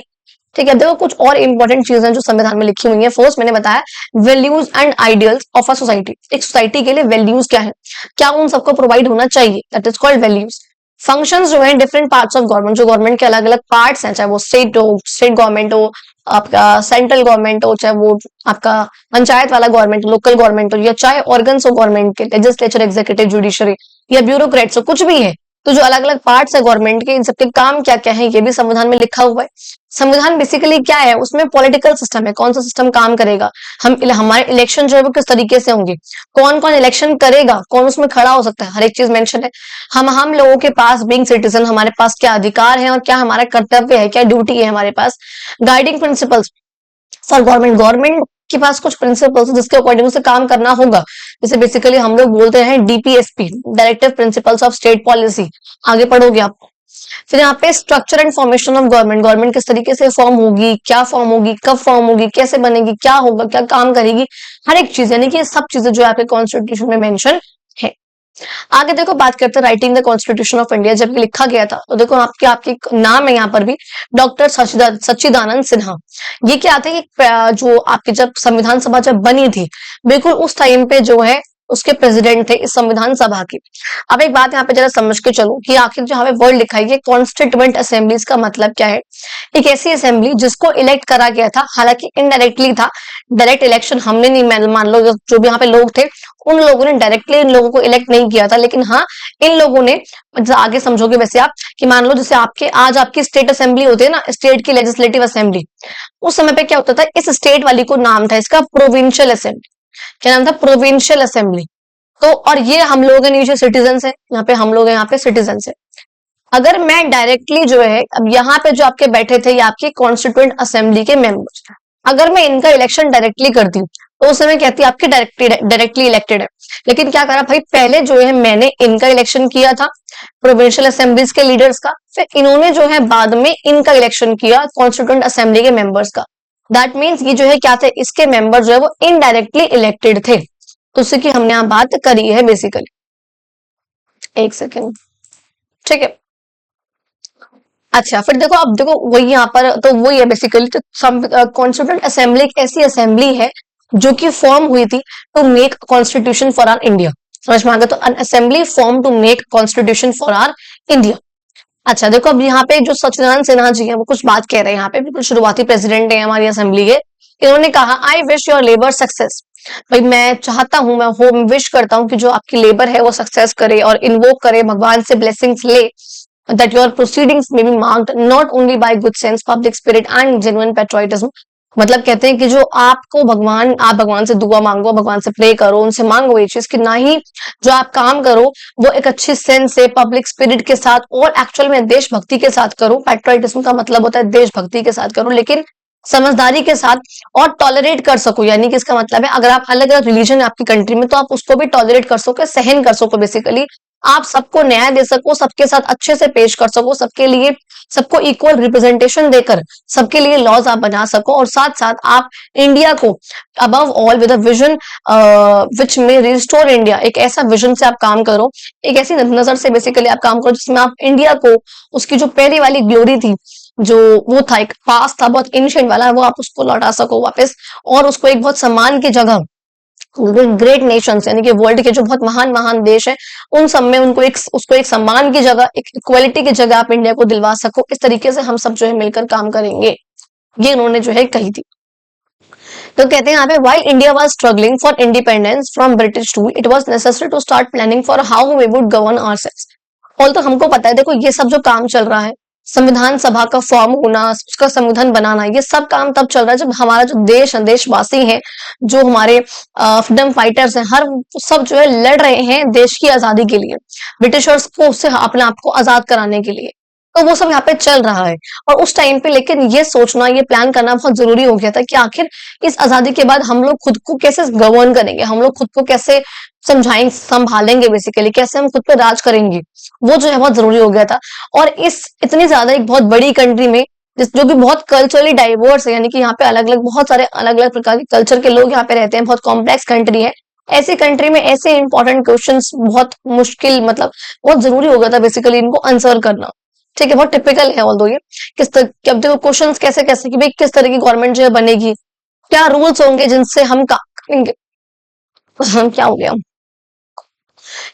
ठीक है, देखो कुछ और इंपॉर्टेंट चीजें जो संविधान में लिखी हुई है। फर्स्ट मैंने बताया values and ideals of a society. एक सोसाइटी के लिए वैल्यूज क्या है, क्या उन सबको प्रोवाइड होना चाहिए, that is called values. Functions जो है डिफरेंट पार्ट्स ऑफ गवर्नमेंट, जो गवर्नमेंट के अलग अलग पार्ट्स हैं, चाहे वो स्टेट गवर्नमेंट हो, आपका सेंट्रल गवर्नमेंट हो, चाहे वो आपका पंचायत वाला गवर्नमेंट, लोकल गवर्नमेंट हो, या चाहे ऑर्गन्स हो गवर्नमेंट के, लेजिस्लेचर, एग्जीक्यूटिव, जुडिशरी, या ब्यूरोक्रेट्स हो, कुछ भी है। तो जो अलग अलग पार्ट्स है गवर्नमेंट के, इन सबके काम क्या क्या है, ये भी संविधान में लिखा हुआ है। संविधान बेसिकली क्या है, उसमें पॉलिटिकल सिस्टम है, कौन सा सिस्टम काम करेगा, हमारे इलेक्शन जो है वो किस तरीके से होंगे, कौन कौन इलेक्शन करेगा, कौन उसमें खड़ा हो सकता है, हर एक चीज मेंशन है। हम लोगों के पास बीइंग सिटीजन, हमारे पास क्या अधिकार है और क्या हमारा कर्तव्य है, क्या ड्यूटी है हमारे पास। Guiding principles for government, government के पास कुछ प्रिंसिपल्स जिसके अकॉर्डिंग से काम करना होगा। जैसे बेसिकली हम लोग बोलते हैं DPSP, directive principles of state policy, आगे पढ़ोगे आप। फिर यहाँ पे structure and formation of government, government किस तरीके से फॉर्म होगी, क्या फॉर्म होगी, कब फॉर्म होगी, कैसे बनेगी, क्या होगा, क्या काम करेगी, हर एक चीज, यानी कि सब चीजें जो आपके कॉन्स्टिट्यूशन में मेंशन है। आगे देखो बात करते हैं writing the constitution of India, जब लिखा गया था तो देखो आपके आपके नाम है यहाँ पर भी, डॉक्टर सच्चिदानंद सिन्हा। ये क्या थे कि जो आपके जब संविधान सभा जब बनी थी, बिल्कुल उस टाइम पे जो है उसके प्रेसिडेंट थे इस संविधान सभा के। अब एक बात यहाँ पे जरा समझ के चलो कि आखिर जो हमें वर्ड लिखा है, कॉन्स्टिट्यूएंट असेंबलीज का मतलब क्या है। एक ऐसी असेंबली जिसको इलेक्ट करा गया था, हालांकि इनडायरेक्टली था, डायरेक्ट इलेक्शन हमने नहीं, मान लो जो भी यहाँ पे लोग थे उन लोगों ने डायरेक्टली इन लोगों को इलेक्ट नहीं किया था, लेकिन हाँ इन लोगों ने, आगे समझोगे वैसे आप, कि मान लो जैसे आज आपकी स्टेट असेंबली होती है ना, स्टेट की लेजिस्लेटिव असेंबली, उस समय पे क्या होता था, इस स्टेट वाली को नाम था इसका प्रोविंशियल असेंबली। क्या नाम था? Provincial assembly. तो और ये हम लोग हैं नीचे सिटीजन है, यहाँ पे हम लोग हैं, यहाँ पे सिटीजन है। अगर मैं डायरेक्टली जो है, अब यहाँ पे जो आपके बैठे थे ये आपकी कॉन्स्टिट्यूएंट असेंबली के मेंबर्स, अगर मैं इनका इलेक्शन डायरेक्टली करती हूँ तो उस समय कहती है आपकी डायरेक्टली इलेक्टेड है। लेकिन क्या करा भाई, पहले जो है मैंने इनका इलेक्शन किया था, प्रोविंशियल असेंबलीज के लीडर्स का, फिर इन्होंने जो है बाद में इनका इलेक्शन किया कॉन्स्टिट्यूएंट असेंबली के मेंबर्स का। दैट मीन्स ये जो है क्या थे, इसके मेंबर जो है वो इनडायरेक्टली इलेक्टेड थे। तो उसी की हमने यहाँ बात करी है बेसिकली। एक सेकेंड, ठीक है। अच्छा फिर देखो, अब देखो वही यहाँ पर तो वही है बेसिकली, तो कॉन्स्टिट्यूएंट असेंबली एक ऐसी असेंबली है जो कि फॉर्म हुई थी to make constitution for our India. समझ में आ गया? तो an assembly form to make constitution for our India. अच्छा देखो, अब यहाँ पे जो सच्चिदानंद सिन्हा जी हैं वो कुछ बात कह रहे हैं, यहाँ पे बिल्कुल शुरुआती प्रेसिडेंट है हमारी असेंबली के। इन्होंने कहा, I wish your labour success. भाई मैं चाहता हूं, मैं होम विश करता हूं कि जो आपकी लेबर है वो सक्सेस करे और इन्वोक करे, भगवान से ब्लेसिंग्स ले, that your proceedings may be marked not only by good sense, public spirit and genuine patriotism। मतलब कहते हैं कि जो आपको भगवान, आप भगवान से दुआ मांगो, भगवान से प्रे करो, उनसे मांगो ये चीज कि ना ही जो आप काम करो वो एक अच्छी सेंस से, पब्लिक स्पिरिट के साथ और एक्चुअल में देशभक्ति के साथ करो। पैट्रियटिज्म का मतलब होता है देशभक्ति के साथ करो, लेकिन समझदारी के साथ, और टॉलरेट कर सको। यानी कि इसका मतलब है अगर आप अलग अलग रिलीजन है आपकी कंट्री में तो आप उसको भी टॉलरेट कर सको, सहन कर सको। बेसिकली आप सबको न्याय दे सको, सबके साथ अच्छे से पेश कर सको, सबके लिए, सबको इक्वल रिप्रेजेंटेशन देकर सबके लिए लॉज आप बना सको, और साथ साथ आप इंडिया को above all with a vision which में रिस्टोर इंडिया, एक ऐसा विजन से आप काम करो, एक ऐसी नजर से बेसिकली आप काम करो जिसमें आप इंडिया को उसकी जो पहली वाली ग्लोरी थी, जो वो था एक पास था बहुत एंशिएंट वाला, वो आप उसको लौटा सको वापस, और उसको एक बहुत सम्मान की जगह, ग्रेट नेशंस यानी कि वर्ल्ड के जो बहुत महान महान देश है उन सब में उनको उसको एक सम्मान की जगह, एक इक्वालिटी की जगह आप इंडिया को दिलवा सको। इस तरीके से हम सब जो है मिलकर काम करेंगे, ये उन्होंने जो है कही थी। तो कहते हैं यहाँ पे, while India was struggling for independence from British rule, it was necessary to start planning for how we would govern ourselves। All तो हमको पता है, देखो ये सब जो काम चल रहा है संविधान सभा का फॉर्म होना, उसका संविधान बनाना, ये सब काम तब चल रहा है जब हमारा जो देश है, देशवासी हैं, जो हमारे फ्रीडम फाइटर्स हैं, हर सब जो है लड़ रहे हैं देश की आजादी के लिए, ब्रिटिशर्स को उससे अपने आप को आजाद कराने के लिए। तो वो सब यहाँ पे चल रहा है। और उस टाइम पे लेकिन ये सोचना, ये प्लान करना बहुत जरूरी हो गया था कि आखिर इस आजादी के बाद हम लोग खुद को कैसे गवर्न करेंगे, हम लोग खुद को कैसे समझाएंगे, संभालेंगे, बेसिकली कैसे हम खुद पे राज करेंगे, वो जो है बहुत जरूरी हो गया था। और इस इतनी ज्यादा एक बहुत बड़ी कंट्री में जो कि बहुत कल्चरली डाइवर्स है, यानी कि यहाँ पे अलग अलग बहुत सारे अलग अलग प्रकार के कल्चर के लोग यहाँ पे रहते हैं, बहुत कॉम्प्लेक्स कंट्री है। ऐसी कंट्री में ऐसे इंपॉर्टेंट क्वेश्चंस बहुत मुश्किल, मतलब बहुत जरूरी हो गया था बेसिकली इनको आंसर करना। ठीक है, बहुत टिपिकल है ऑल दो ये। अब देखो क्वेश्चन कैसे कैसे कि भाई किस तरह की गवर्नमेंट जो है बनेगी, क्या रूल्स होंगे जिनसे हम काम करेंगे, क्या हो गया,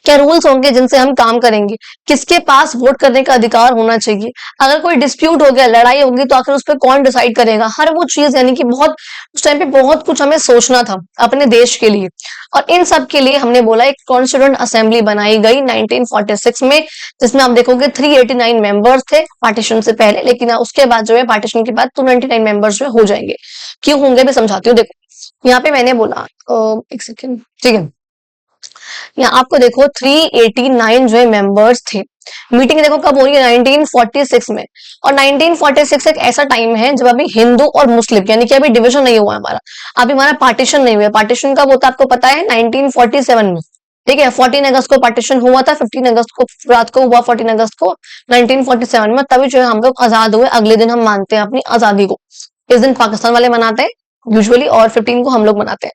क्या रूल्स होंगे जिनसे हम काम करेंगे, किसके पास वोट करने का अधिकार होना चाहिए, अगर कोई डिस्प्यूट हो गया, लड़ाई होगी तो आखिर उस पर कौन डिसाइड करेगा, हर वो चीज, यानी कि बहुत उस टाइम पे बहुत कुछ हमें सोचना था अपने देश के लिए। और इन सब के लिए हमने बोला एक कॉन्स्टिट्यूएंट असेंबली बनाई गई 1946 में, जिसमें आप देखोगे 389 मेंबर्स थे पार्टीशन से पहले, लेकिन उसके बाद जो है पार्टीशन के बाद 299 मेंबर्स जो हो जाएंगे। क्यों होंगे मैं समझाती हूँ। देखो यहाँ पे मैंने बोला एक सेकेंड, ठीक है, यहाँ आपको देखो 389 जो है मेंबर्स थे। मीटिंग देखो कब हो रही है, 1946 में। और 1946 एक ऐसा टाइम है जब अभी हिंदू और मुस्लिम, यानी कि अभी डिवीजन नहीं हुआ हमारा, अभी हमारा पार्टीशन नहीं हुआ। पार्टीशन कब होता है आपको पता है, 1947 में। ठीक है, 14 अगस्त को पार्टीशन हुआ था, 15 अगस्त को रात को हुआ, 14 अगस्त को 1947 में। तभी जो है हम लोग आजाद हुए, अगले दिन हम मानते हैं अपनी आजादी को। इस दिन पाकिस्तान वाले मनाते हैं यूजुअली, और 15 को हम लोग मनाते हैं।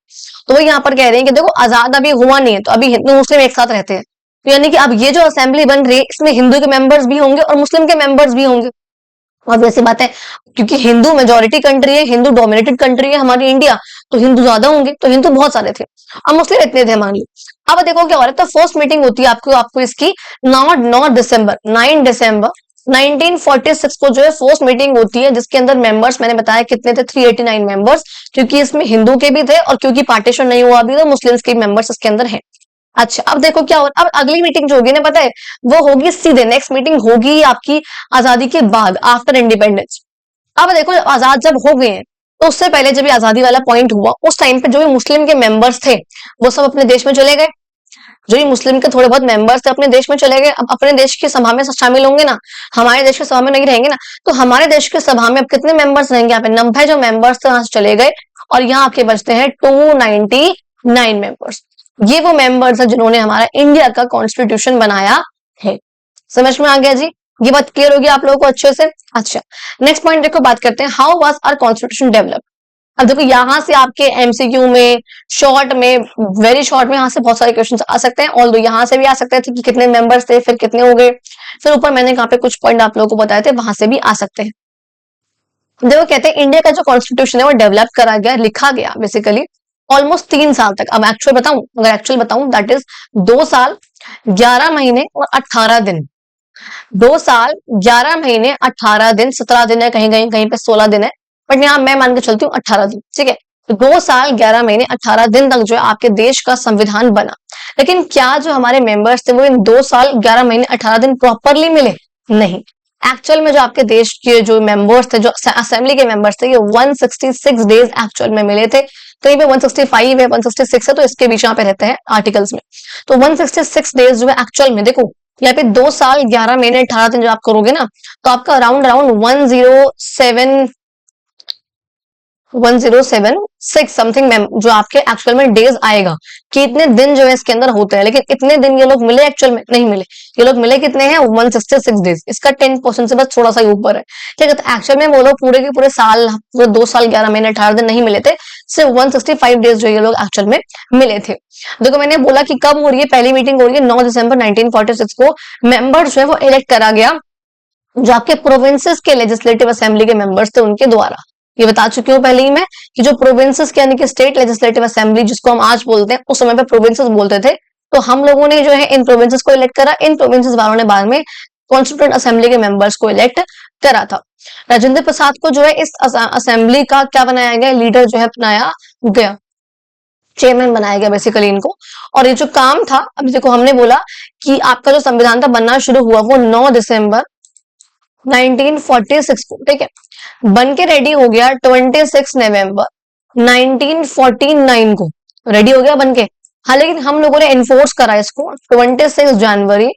तो वो यहाँ पर कह रहे हैं कि देखो आजाद अभी हुआ नहीं है, तो अभी हिंदू मुस्लिम एक साथ रहते हैं, तो यानी कि अब ये जो असेंबली बन रही है इसमें हिंदू के मेंबर्स भी होंगे और मुस्लिम के मेंबर्स भी होंगे। और वैसी बात है, क्योंकि हिंदू मेजोरिटी कंट्री है, हिंदू डोमिनेटेड कंट्री है हमारी इंडिया, तो हिंदू ज्यादा होंगे, तो हिंदू बहुत सारे थे, अब मुस्लिम इतने थे मान लो। अब देखो क्या हो रहा है, तो फर्स्ट मीटिंग होती है आपको आपको इसकी 9 दिसंबर 9 दिसंबर 1946 को जो है फर्स्ट मीटिंग होती है, जिसके अंदर मेंबर्स मैंने बताया कितने थे, 389 मेंबर्स, क्योंकि इसमें हिंदू के भी थे और क्योंकि पार्टीशन नहीं हुआ अभी तो मुस्लिम्स के मेंबर्स इसके अंदर हैं। अच्छा, अब देखो क्या हो रहा है, अब अगली मीटिंग जो होगी ना पता है, वो होगी सीधे नेक्स्ट मीटिंग होगी आपकी आजादी के बाद, आफ्टर इंडिपेंडेंस। अब देखो आजाद जब हो गए हैं, तो उससे पहले जब ये आजादी वाला पॉइंट हुआ, उस टाइम पे जो भी मुस्लिम के मेंबर्स थे वो सब अपने देश में चले गए। जो ये मुस्लिम के थोड़े बहुत मेंबर्स थे अपने देश में चले गए, अब अपने देश की सभा में शामिल होंगे ना, हमारे देश की सभा में नहीं रहेंगे ना, तो हमारे देश की सभा में अब कितने मेंबर्स रहेंगे, यहाँ पे 90 जो मेंबर्स थे वहां से चले गए, और यहाँ आपके बचते हैं 299 मेंबर्स। ये वो मेंबर्स है जिन्होंने हमारा इंडिया का कॉन्स्टिट्यूशन बनाया है। समझ में आ गया जी, ये बात क्लियर होगी आप लोगों को अच्छे से। अच्छा, नेक्स्ट पॉइंट देखो, बात करते हैं how was our constitution develop. अब देखो यहाँ से आपके एमसीक्यू में, शॉर्ट में, वेरी शॉर्ट में यहाँ से बहुत सारे क्वेश्चंस आ सकते हैं, ऑल्दो यहाँ से भी आ सकते थे कि कितने मेंबर्स थे, फिर कितने हो गए, फिर ऊपर मैंने कहाँ पे कुछ पॉइंट आप लोगों को बताए थे वहां से भी आ सकते हैं। देखो कहते हैं इंडिया का जो कॉन्स्टिट्यूशन है वो डेवलप करा गया, लिखा गया बेसिकली ऑलमोस्ट 3 साल तक। अब एक्चुअल बताऊं, अगर एक्चुअल बताऊं दैट इज 2 साल 11 महीने और 18 दिन। 2 साल 11 महीने 18 दिन, 17 दिन है, कहीं कहीं कहीं पे 16 दिन है, बट यहाँ मैं मान के चलती हूँ 18 दिन। ठीक है, तो 2 साल 11 महीने 18 दिन तक जो है आपके देश का संविधान बना। लेकिन क्या जो हमारे मेंबर्स थे वो इन 2 साल 11 महीने 18 दिन प्रॉपरली मिले? नहीं। एक्चुअल में जो आपके देश के जो मेंबर्स थे, जो असेंबली के मेंबर्स थे, ये 166 डेज एक्चुअल में मिले थे। कहीं पे 165 है, 166 है, तो इसके बीच यहाँ पे रहते हैं आर्टिकल्स में। तो 166 डेज जो है एक्चुअल में, देखो यहाँ पे 2 साल 11 महीने 18 दिन जो आप करोगे ना, तो आपका अराउंड अराउंड 107 समथिंग जो आपके एक्चुअल में डेज आएगा कि इतने दिन जो है इसके अंदर होते हैं। लेकिन इतने दिन ये लोग मिले एक्चुअल में? नहीं मिले। ये लोग मिले कितने हैं? 166 डेज। इसका 10% से बस थोड़ा सा ही ऊपर है। ठीक है, तो एक्चुअल में वो लोग पूरे के पूरे साल, पूरे 2 साल 11 महीने 18 दिन नहीं मिले थे, सिर्फ 165 डेज जो ये लोग एक्चुअल में मिले थे। देखो मैंने बोला कि कब हो रही है, पहली मीटिंग हो रही है 9 दिसंबर 1946 को। मेंबर्स जो है वो इलेक्ट करा गया जो आपके प्रोविंसेस के लेजिस्लेटिव असेंबली के मेंबर्स थे उनके द्वारा। ये बता चुकी हूँ पहले ही मैं कि जो प्रोविंसेस के यानी कि स्टेट लेजिस्लेटिव असेंबली जिसको हम आज बोलते हैं, उस समय पे प्रोविंसेस बोलते थे। तो हम लोगों ने जो है इन प्रोविंसेस को इलेक्ट करा, इन प्रोविंसेस वालों ने बाद में कॉन्स्टिट्यूएंट असेंबली के मेंबर्स को इलेक्ट करा था। राजेंद्र प्रसाद को जो है इस असेंबली का क्या बनाया गया, लीडर जो है बनाया गया, चेयरमैन बनाया गया बेसिकली इनको। और ये जो काम था, अभी देखो हमने बोला कि आपका जो संविधान था बनना शुरू हुआ वो 9 दिसंबर 1946 को, ठीक है। बन के रेडी हो गया 26 नवंबर 1949 को, रेडी हो गया बन के। हाँ, लेकिन हम लोगों ने एनफोर्स करा इसको 26 जनवरी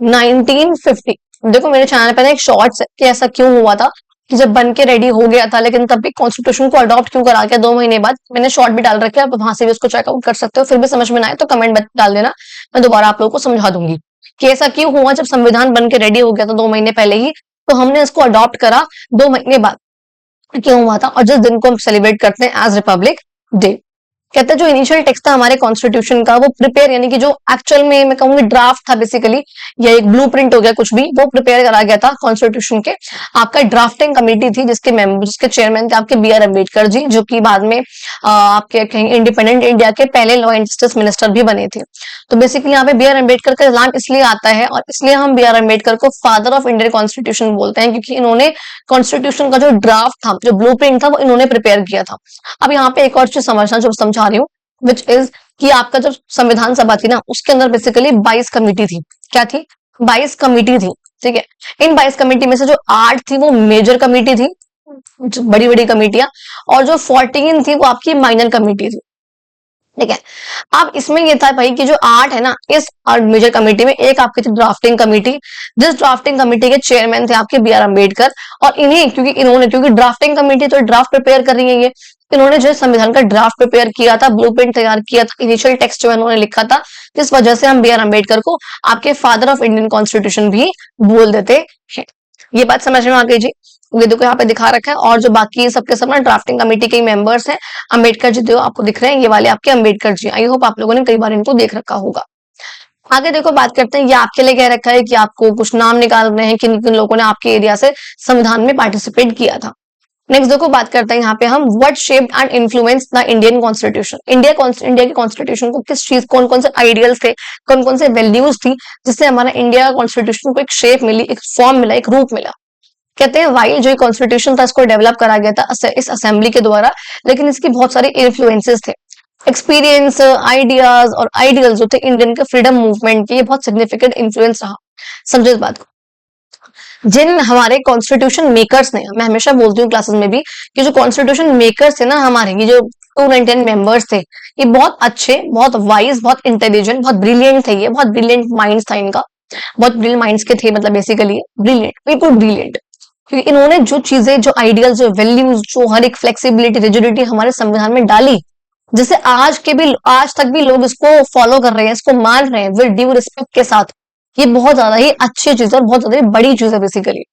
1950। देखो मेरे चैनल पे ना एक शॉर्ट्स है कि ऐसा क्यों हुआ था, कि जब बन के रेडी हो गया था लेकिन तब भी कॉन्स्टिट्यूशन को अडॉप्ट क्यों करा गया 2 महीने बाद। मैंने शॉर्ट भी डाल रखे हैं, आप वहां से भी उसको चेकआउट कर सकते हो। फिर भी समझ में ना आए तो कमेंट डाल देना, मैं दोबारा आप लोगों को समझा दूंगी कि ऐसा क्यों हुआ। जब संविधान बन के रेडी हो गया था 2 महीने पहले ही, तो हमने इसको अडॉप्ट करा 2 महीने बाद क्यों हुआ था, और जिस दिन को हम सेलिब्रेट करते हैं एज रिपब्लिक डे। कहते हैं जो इनिशियल टेक्स्ट था हमारे कॉन्स्टिट्यूशन का, वो प्रिपेयर यानी कि जो एक्चुअल में मैं कहूंगी ड्राफ्ट था बेसिकली, या एक ब्लूप्रिंट हो गया कुछ भी, वो प्रिपेयर करा गया था कॉन्स्टिट्यूशन के। आपका ड्राफ्टिंग कमेटी थी जिसके मेंबर, जिसके चेयरमैन थे आपके बी.आर. अम्बेडकर जी, जो कि बाद में आपके कहेंगे इंडिपेंडेंट इंडिया के पहले लॉ एंड जस्टिस मिनिस्टर भी बने थे। तो बेसिकली यहाँ पे बी.आर. अम्बेडकर का नाम इसलिए आता है, और इसलिए हम बी.आर. अम्बेडकर को फादर ऑफ इंडियन कॉन्स्टिट्यूशन बोलते हैं, क्योंकि इन्होंने कॉन्स्टिट्यूशन का जो ड्राफ्ट था, जो ब्लूप्रिंट था, वो इन्होंने प्रिपेयर किया था। अब यहाँ पे एक और चीज समझना जो समझा रही हूँ, विच इज कि आपका जो संविधान सभा थी ना, उसके अंदर बेसिकली 22 कमेटी थी। क्या थी? 22 कमेटी थी, ठीक है। इन 22 कमेटी में से जो 8 थी वो मेजर कमेटी थी, बड़ी बड़ी कमेटियां, और जो 14 थी वो आपकी माइनर कमेटी थी, ठीक है। अब इसमें ये था भाई कि जो 8 है ना, इस मेजर कमेटी में एक आपकी थी ड्राफ्टिंग कमेटी, जिस ड्राफ्टिंग कमेटी के चेयरमैन थे आपके बी.आर. अम्बेडकर। और इन्हीं क्योंकि ड्राफ्टिंग कमेटी तो ड्राफ्ट प्रिपेयर कर रही है ये, इन्होंने जो संविधान का ड्राफ्ट प्रिपेयर किया था, ब्लूप्रिंट तैयार किया था, इनिशियल टेक्स्ट जो इन्होंने लिखा था, जिस वजह से हम बी.आर. अम्बेडकर को आपके फादर ऑफ इंडियन कॉन्स्टिट्यूशन भी बोल देते हैं। ये बात समझ में आ गई जी। ये देखो यहाँ पे दिखा रखा है, और जो बाकी सबके सब ना ड्राफ्टिंग कमेटी के मेंबर्स हैं। अम्बेडकर जी जो आपको दिख रहे हैं, ये वाले आपके अम्बेडकर जी। आई होप आप लोगों ने कई बार इनको देख रखा होगा। आगे देखो बात करते हैं, ये आपके लिए कह रखा है कि आपको कुछ नाम निकालने हैं किन किन लोगों ने आपके एरिया से संविधान में पार्टिसिपेट किया था। नेक्स्ट देखो बात करते हैं यहाँ पे हम, what shaped and influence the Indian constitution. India के कॉन्स्टिट्यूशन को किस चीज, कौन कौन से आइडियल्स थे, कौन कौन से वैल्यूज थी, जिससे हमारा इंडिया कॉन्स्टिट्यूशन को एक शेप मिली, एक फॉर्म मिला, एक रूप मिला। कहते हैं वाइल जो कॉन्स्टिट्यूशन था इसको डेवलप करा गया था इस असेंबली के द्वारा, लेकिन इसकी बहुत सारे इन्फ्लुएंसेस थे, एक्सपीरियंस, आइडियाज और आइडियल जो थे इंडियन के फ्रीडम मूवमेंट के, ये बहुत सिग्निफिकेंट इन्फ्लुएंस रहा। समझो इस बात को। जिन हमारे कॉन्स्टिट्यूशन मेकर्स ने, मैं हमेशा बोलती हूँ क्लासेस में भी कि जो कॉन्स्टिट्यूशन मेकर्स थे ना हमारे, ये जो 299 मेंबर्स थे, ये बहुत अच्छे, बहुत वाइज, बहुत इंटेलिजेंट, बहुत ब्रिलियंट थे। ये बहुत ब्रिलियंट माइंड्स था इनका, बहुत ब्रिलियंट माइंड्स के थे, मतलब बेसिकली ब्रिलियंट, बिल्कुल ब्रिलियंट। क्योंकि इन्होंने जो चीजें, जो आइडियल, जो वैल्यूज, जो हर एक फ्लेक्सिबिलिटी, रिजिडिटी हमारे संविधान में डाली, जिसे आज तक भी लोग इसको फॉलो कर रहे हैं, इसको मान रहे हैं विद ड्यू रिस्पेक्ट के साथ। ये बहुत ज्यादा ही अच्छी चीज है और बहुत ज्यादा ही बड़ी चीज है बेसिकली।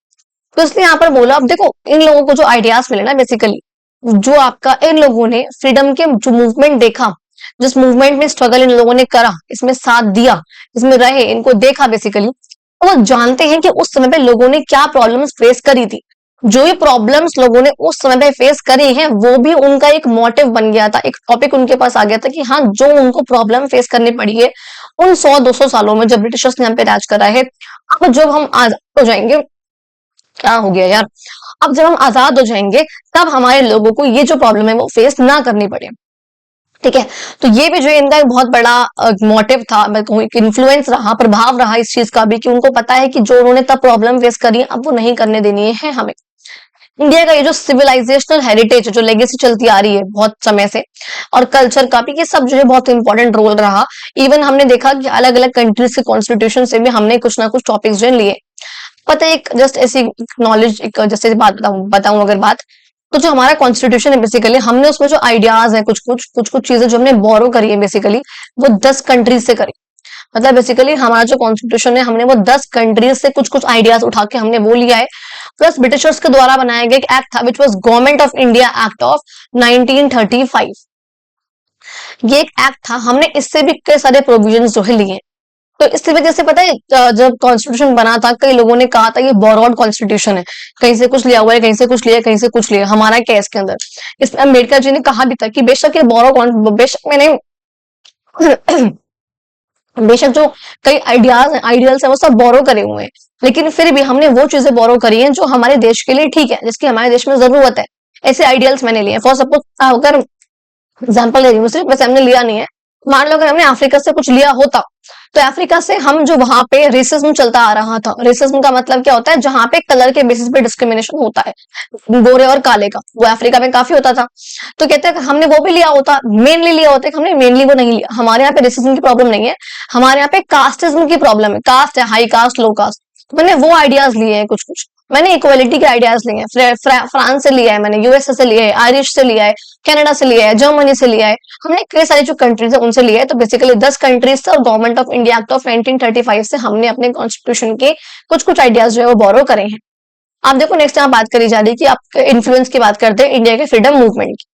तो इसलिए यहाँ पर बोला, अब देखो इन लोगों को जो आइडियाज मिले ना बेसिकली, जो आपका इन लोगों ने फ्रीडम के जो मूवमेंट देखा, जिस मूवमेंट में स्ट्रगल इन लोगों ने करा, इसमें साथ दिया, इसमें रहे, इनको देखा बेसिकली, तो वो जानते हैं कि उस समय पे लोगों ने क्या प्रॉब्लम्स फेस करी थी। जो ये प्रॉब्लम्स लोगों ने उस समय पे फेस करी हैं, वो भी उनका एक मोटिव बन गया था, एक टॉपिक उनके पास आ गया था कि हाँ, जो उनको प्रॉब्लम फेस करनी पड़ी है उन 100-200 सालों में जब ब्रिटिशर्स ने यहाँ पे राज करा है। अब जब हम आजाद हो जाएंगे, क्या हो गया यार, अब जब हम आजाद हो जाएंगे तब हमारे लोगों को ये जो प्रॉब्लम है वो फेस ना करनी पड़े, ठीक है। तो ये भी जो इनका एक बहुत बड़ा मोटिव था, मैं कहूँ एक इन्फ्लुएंस रहा, प्रभाव रहा इस चीज का भी, कि उनको पता है कि जो उन्होंने तब प्रॉब्लम फेस करी है अब वो नहीं करने देनी है हमें। इंडिया का ये जो सिविलाइजेशनल हेरिटेज, जो लेगेसी चलती आ रही है बहुत समय से, और कल्चर का भी, ये सब जो है बहुत इंपॉर्टेंट रोल रहा। इवन हमने देखा कि अलग अलग कंट्रीज के कॉन्स्टिट्यूशन से भी हमने कुछ ना कुछ टॉपिक्स जो लिए। पता है, एक जस्ट ऐसी नॉलेज, एक जैसे बात बताऊं अगर बात, तो जो हमारा कॉन्स्टिट्यूशन है बेसिकली, हमने उसमें जो आइडियाज है, कुछ चीजें जो हमने बोरो करी है बेसिकली, वो 10 कंट्रीज से करी। मतलब बेसिकली हमारा जो कॉन्स्टिट्यूशन है, हमने वो 10 कंट्रीज से कुछ आइडियाज उठा के हमने वो लिया है। प्लस ब्रिटिशर्स के द्वारा बनाया गया एक एक्ट था which was government of India act of 1935। ये एक एक्ट था, हमने इससे भी कई सारे प्रोविजंस जो है लिए। तो इस वजह से पता है, जब कॉन्स्टिट्यूशन बना था कई लोगों ने कहा था ये बोरोड कॉन्स्टिट्यूशन है, कहीं से कुछ लिया हुआ है, कहीं से कुछ लिया, कहीं से कुछ लिया। हमारा क्या इसके अंदर, इसमें अम्बेडकर जी ने कहा भी था कि बेशक ये बेशक मैंने बेशक जो कई आइडियल्स है वो सब बोरो करे हुए हैं, लेकिन फिर भी हमने वो चीजें बोरो करी हैं जो हमारे देश के लिए ठीक है, जिसकी हमारे देश में जरूरत है। ऐसे आइडियल्स मैंने लिए। फॉर सपोज अगर एग्जाम्पल ले रही हूँ, वैसे हमने लिया नहीं है, मान लो अगर हमने अफ्रीका से कुछ लिया होता, तो अफ्रीका से हम जो वहां पे रेसिज्म चलता आ रहा था, रेसिज्म का मतलब क्या होता है, जहां पे कलर के बेसिस पे डिस्क्रिमिनेशन होता है, गोरे और काले का, वो अफ्रीका में काफी होता था। तो कहते हैं हमने वो भी लिया होता, मेनली लिया होता है, हमने मेनली वो नहीं लिया। हमारे यहाँ पे रेसिज्म की प्रॉब्लम नहीं है, हमारे यहाँ पे कास्टिज्म की प्रॉब्लम है। कास्ट है, हाई कास्ट, लो कास्ट, तो मैंने वो आइडियाज लिए हैं कुछ कुछ। मैंने इक्वालिटी के आइडियाज लिए हैं, फ्रांस से लिया है मैंने, यूएसए से लिया है, आयरिश से लिया है, कनाडा से लिया है, जर्मनी से लिया है, हमने कई सारी जो कंट्रीज है उनसे लिया है। तो बेसिकली 10 कंट्रीज से और government of India act of 1935 से हमने अपने कॉन्स्टिट्यूशन के कुछ कुछ आइडियाज जो है वो बोरो करे हैं। आप देखो नेक्स्ट यहाँ बात करी जा रही है कि आप इन्फ्लुएंस की बात करते हैं इंडिया के फ्रीडम मूवमेंट की।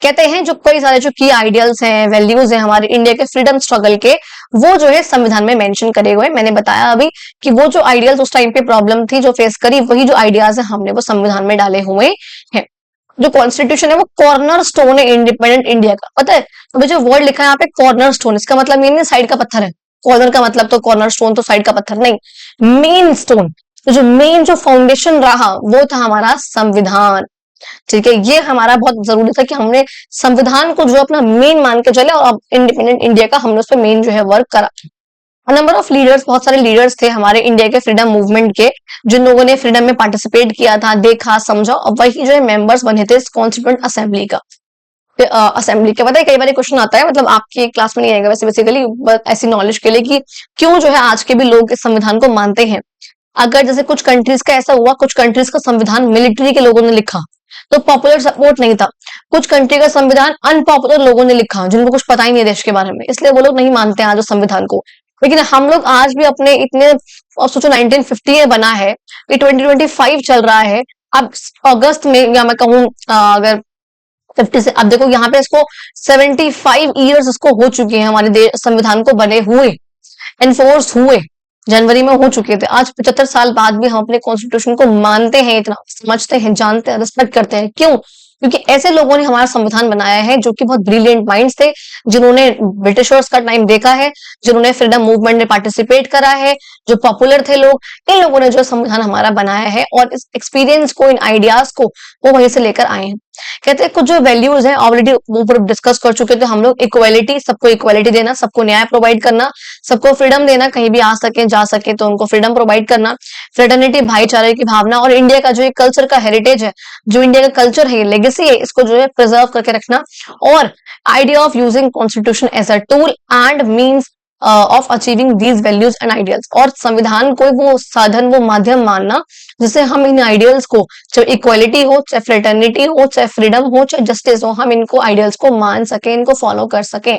कहते हैं जो कई सारे जो की आइडियल्स हैं, वैल्यूज हैं हमारे इंडिया के फ्रीडम स्ट्रगल के, वो जो है संविधान में मेंशन करे हुए। मैंने बताया अभी कि वो जो आइडियल्स उस टाइम पे प्रॉब्लम थी जो फेस करी, वही जो आइडियाज है हमने वो संविधान में डाले हुए हैं। जो कॉन्स्टिट्यूशन है वो कॉर्नर स्टोन है इंडिपेंडेंट इंडिया का, पता है। अभी जो वर्ड लिखा है यहाँ पे कॉर्नर स्टोन, इसका मतलब ये नहीं साइड का पत्थर है। कॉर्नर का मतलब तो कॉर्नर स्टोन तो साइड का पत्थर नहीं, मेन स्टोन। तो जो मेन जो फाउंडेशन रहा वो था हमारा संविधान। ठीक है, ये हमारा बहुत जरूरी था कि हमने संविधान को जो अपना मेन मान के चले, और अब इंडिपेंडेंट इंडिया का हमने उस पर मेन जो है वर्क करा। नंबर ऑफ लीडर्स, बहुत सारे लीडर्स थे हमारे इंडिया के फ्रीडम मूवमेंट के, जिन लोगों ने फ्रीडम में पार्टिसिपेट किया था, देखा, समझा, और वही जो है मेंबर्स बने थे कॉन्स्टिट्यूएंट असेंबली का। असेंबली के पता है कई बार क्वेश्चन आता है, मतलब आपकी क्लास में नहीं आएगा वैसे, बेसिकली ऐसी नॉलेज के लिए कि क्यों जो है आज के भी लोग इस संविधान को मानते हैं। अगर जैसे कुछ कंट्रीज का ऐसा हुआ, कुछ कंट्रीज का संविधान मिलिट्री के लोगों ने लिखा तो पॉपुलर सपोर्ट नहीं था। कुछ कंट्री का संविधान अनपॉपुलर लोगों ने लिखा जिनको कुछ पता ही नहीं है देश के बारे में, इसलिए वो लोग नहीं मानते हैं आज उस संविधान को। लेकिन हम लोग आज भी अपने इतने, और सोचो 1950 में बना है, ये 2025 चल रहा है। अब अगस्त में, या मैं कहूँ अगर 50 से, अब देखो यहाँ पे इसको 75 ईयर्स इसको हो चुके हैं हमारे संविधान को बने हुए, एनफोर्स हुए, जनवरी में हो चुके थे। आज 75 साल बाद भी हम अपने कॉन्स्टिट्यूशन को मानते हैं, इतना समझते हैं, जानते हैं, रिस्पेक्ट करते हैं। क्यों? क्योंकि ऐसे लोगों ने हमारा संविधान बनाया है जो कि बहुत ब्रिलियंट माइंड्स थे, जिन्होंने ब्रिटिशर्स का टाइम देखा है, जिन्होंने फ्रीडम मूवमेंट में पार्टिसिपेट करा है, जो पॉपुलर थे लोग, इन लोगों ने जो संविधान हमारा बनाया है, और इस एक्सपीरियंस को, इन आइडियाज को वो वहीं से लेकर आए हैं। कहते हैं कुछ जो वैल्यूज हैं ऑलरेडी ऊपर डिस्कस कर चुके थे हम लोग, इक्वालिटी, सबको इक्वालिटी देना, सबको न्याय प्रोवाइड करना, सबको फ्रीडम देना, कहीं भी आ सके जा सके तो उनको फ्रीडम प्रोवाइड करना, फ्रेटर्निटी, भाईचारे की भावना, और इंडिया का जो एक कल्चर का हेरिटेज है, जो इंडिया का कल्चर है, लेगेसी है, इसको जो है प्रिजर्व करके रखना, और idea of using constitution as a tool and means of achieving these values and ideals, और संविधान को वो साधन, वो माध्यम मानना जिससे हम इन आइडियल्स को, चाहे इक्वालिटी हो, चाहे फ्रेटर्निटी हो, चाहे फ्रीडम हो, चाहे जस्टिस हो, हम इनको आइडियल्स को मान सके, इनको फॉलो कर सके।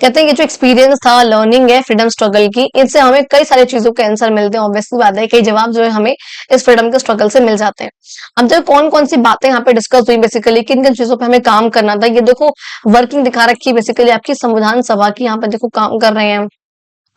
कहते हैं ये जो एक्सपीरियंस था, लर्निंग है फ्रीडम स्ट्रगल की, इससे हमें कई सारी चीजों के आंसर मिलते हैं। ऑब्वियसली बात है, कई जवाब जो है हमें इस फ्रीडम के स्ट्रगल से मिल जाते हैं। अब जो कौन कौन सी बातें यहाँ पे डिस्कस हुई, बेसिकली किन किन चीजों पे हमें काम करना था, ये देखो वर्किंग दिखा रखी है बेसिकली आपकी संविधान सभा की। यहाँ पे देखो काम कर रहे हैं,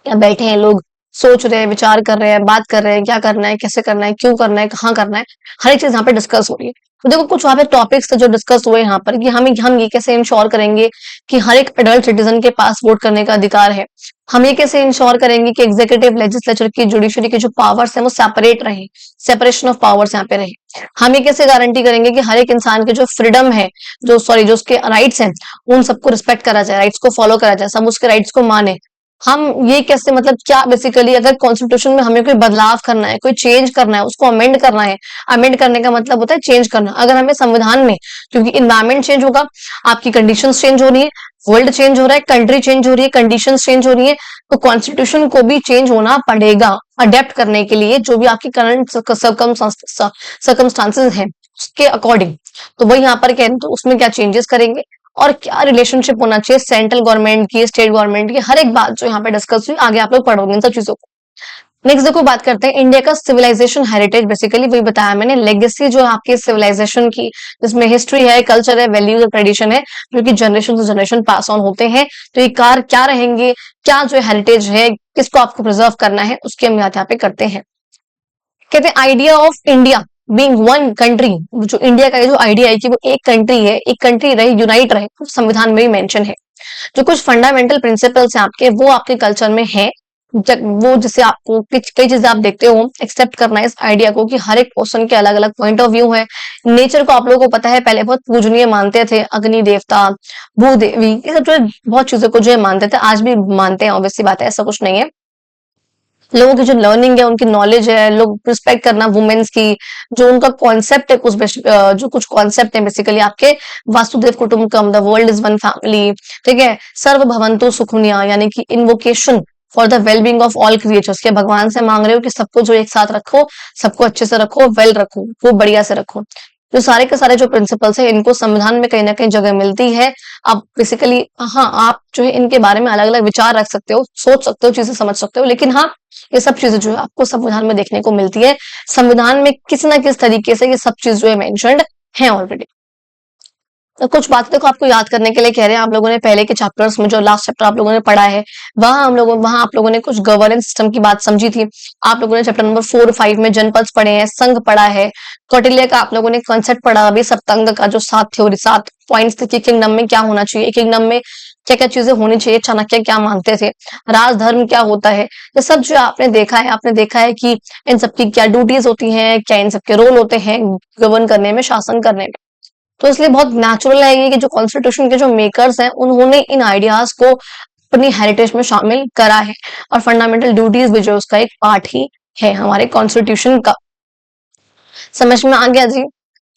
या बैठे हैं लोग, सोच रहे हैं, विचार कर रहे हैं, बात कर रहे हैं, क्या करना है, कैसे करना है, क्यों करना है, कहाँ करना है, हर एक चीज यहाँ पे डिस्कस हो रही है। तो देखो कुछ वहां पे टॉपिक्स थे जो डिस्कस हुए यहाँ पर, कि हम ये कैसे इंश्योर करेंगे कि हर एक एडल्ट सिटीजन के पास वोट करने का अधिकार है। हम ये कैसे इंश्योर करेंगे कि एग्जीक्यूटिव, लेजिस्लेचर की, जुडिशरी की जो पावर्स है वो सेपरेट रहे, सेपरेशन ऑफ पावर्स यहाँ पे रहे। हम ये कैसे गारंटी करेंगे कि हर एक इंसान के जो फ्रीडम है, जो उसके राइट्स हैं, उन सबको रिस्पेक्ट करा जाए, राइट्स को फॉलो करा जाए, सब उसके राइट्स को माने। हम ये कैसे, मतलब क्या बेसिकली अगर कॉन्स्टिट्यूशन में हमें कोई बदलाव करना है, कोई चेंज करना है, उसको अमेंड करना है, अमेंड करने का मतलब होता है चेंज करना। अगर हमें संविधान में, क्योंकि इन्वायरमेंट चेंज होगा, आपकी कंडीशंस चेंज हो रही है, वर्ल्ड चेंज हो रहा है, कंट्री चेंज हो रही है, कंडीशंस चेंज हो रही है, तो कॉन्स्टिट्यूशन को भी चेंज होना पड़ेगा अडेप्ट करने के लिए, जो भी आपकी करंट सर्कमस्टांसेस हैं उसके अकॉर्डिंग। तो वही यहाँ पर कह रहे हैं, तो उसमें क्या चेंजेस करेंगे और क्या रिलेशनशिप होना चाहिए सेंट्रल गवर्नमेंट की, स्टेट गवर्नमेंट की, हर एक बात जो यहाँ पे डिस्कस हुई, आगे आप लोग पढ़ोगे इन सब चीजों को। नेक्स्ट देखो बात करते हैं इंडिया का सिविलाइजेशन हेरिटेज, बेसिकली वही बताया मैंने, लेगेसी जो आपकी सिविलाइजेशन की, जिसमें हिस्ट्री है, कल्चर है, वैल्यूज और ट्रेडिशन है, जो कि generation to generation pass on होते हैं। तो ये कार क्या रहेंगे, क्या जो हेरिटेज है, किसको आपको प्रिजर्व करना है, उसकी हम यहाँ पे करते हैं। कहते हैं idea of India being one country, जो इंडिया का ये जो आइडिया है कि वो एक कंट्री है, एक कंट्री रहे, यूनाइट रहे, संविधान में भी मेंशन है। जो कुछ फंडामेंटल प्रिंसिपल्स हैं आपके, वो आपके कल्चर में है, वो जैसे आपको कई चीजें आप देखते हो, एक्सेप्ट करना है इस आइडिया को कि हर एक पर्सन के अलग अलग पॉइंट ऑफ व्यू है। नेचर को आप लोगों को पता है पहले बहुत पूजनीय मानते थे, अग्नि देवता, भूदेवी, ये सब जो है बहुत चीजों को जो है मानते थे, आज भी मानते हैं, ऑब्वियसली बात है, ऐसा कुछ नहीं है। लोगों की जो लर्निंग है, उनकी नॉलेज है, लोग रिस्पेक्ट करना वुमेन्स की, जो उनका कॉन्सेप्ट है, जो कुछ कॉन्सेप्ट है बेसिकली आपके वासुदेव कुटुंबकम, the world is one family, ठीक है, सर्व भवंतु सुखुनिया, यानी कि invocation for the wellbeing of all creatures, के भगवान से मांग रहे हो कि सबको जो एक साथ रखो, सबको अच्छे से रखो, वेल रखो, वो बढ़िया से रखो। जो सारे के सारे जो प्रिंसिपल्स है, इनको संविधान में कहीं ना कहीं जगह मिलती है। आप बेसिकली, हाँ, आप जो है इनके बारे में अलग अलग विचार रख सकते हो, सोच सकते हो, चीजें समझ सकते हो, लेकिन हाँ, ये सब चीजें जो है आपको संविधान में देखने को मिलती है। संविधान में किसी ना किसी तरीके से ये सब चीज जो है मेंशन्ड है ऑलरेडी। तो कुछ बातें देखो आपको याद करने के लिए कह रहे हैं, आप लोगों ने पहले के चैप्टर्स में जो लास्ट चैप्टर आप लोगों ने पढ़ा है, वहां आप लोगों ने कुछ गवर्नेंस सिस्टम की बात समझी थी। आप लोगों ने चैप्टर नंबर 4-5 में जनपद पढ़े हैं, संघ पढ़ा है, कौटिल्य का आप लोगों ने कॉन्सेप्ट पढ़ा, अभी सप्तंग का जो 7 पॉइंट्स थे कि किंगडम में क्या होना चाहिए, किंगडम में क्या क्या चीजें होनी चाहिए, चाणक्य क्या मानते थे, राजधर्म क्या होता है, ये सब जो आपने देखा है कि इन सबकी क्या ड्यूटीज होती हैं, क्या इन सबके रोल होते हैं गवर्न करने में, शासन करने में। तो इसलिए बहुत नेचुरल है ये कि जो कॉन्स्टिट्यूशन के जो मेकर्स हैं, उन्होंने इन आइडियाज को अपनी हेरिटेज में शामिल करा है, और फंडामेंटल ड्यूटीज भी जो उसका एक पार्ट ही है हमारे कॉन्स्टिट्यूशन का। समझ में आ गया जी?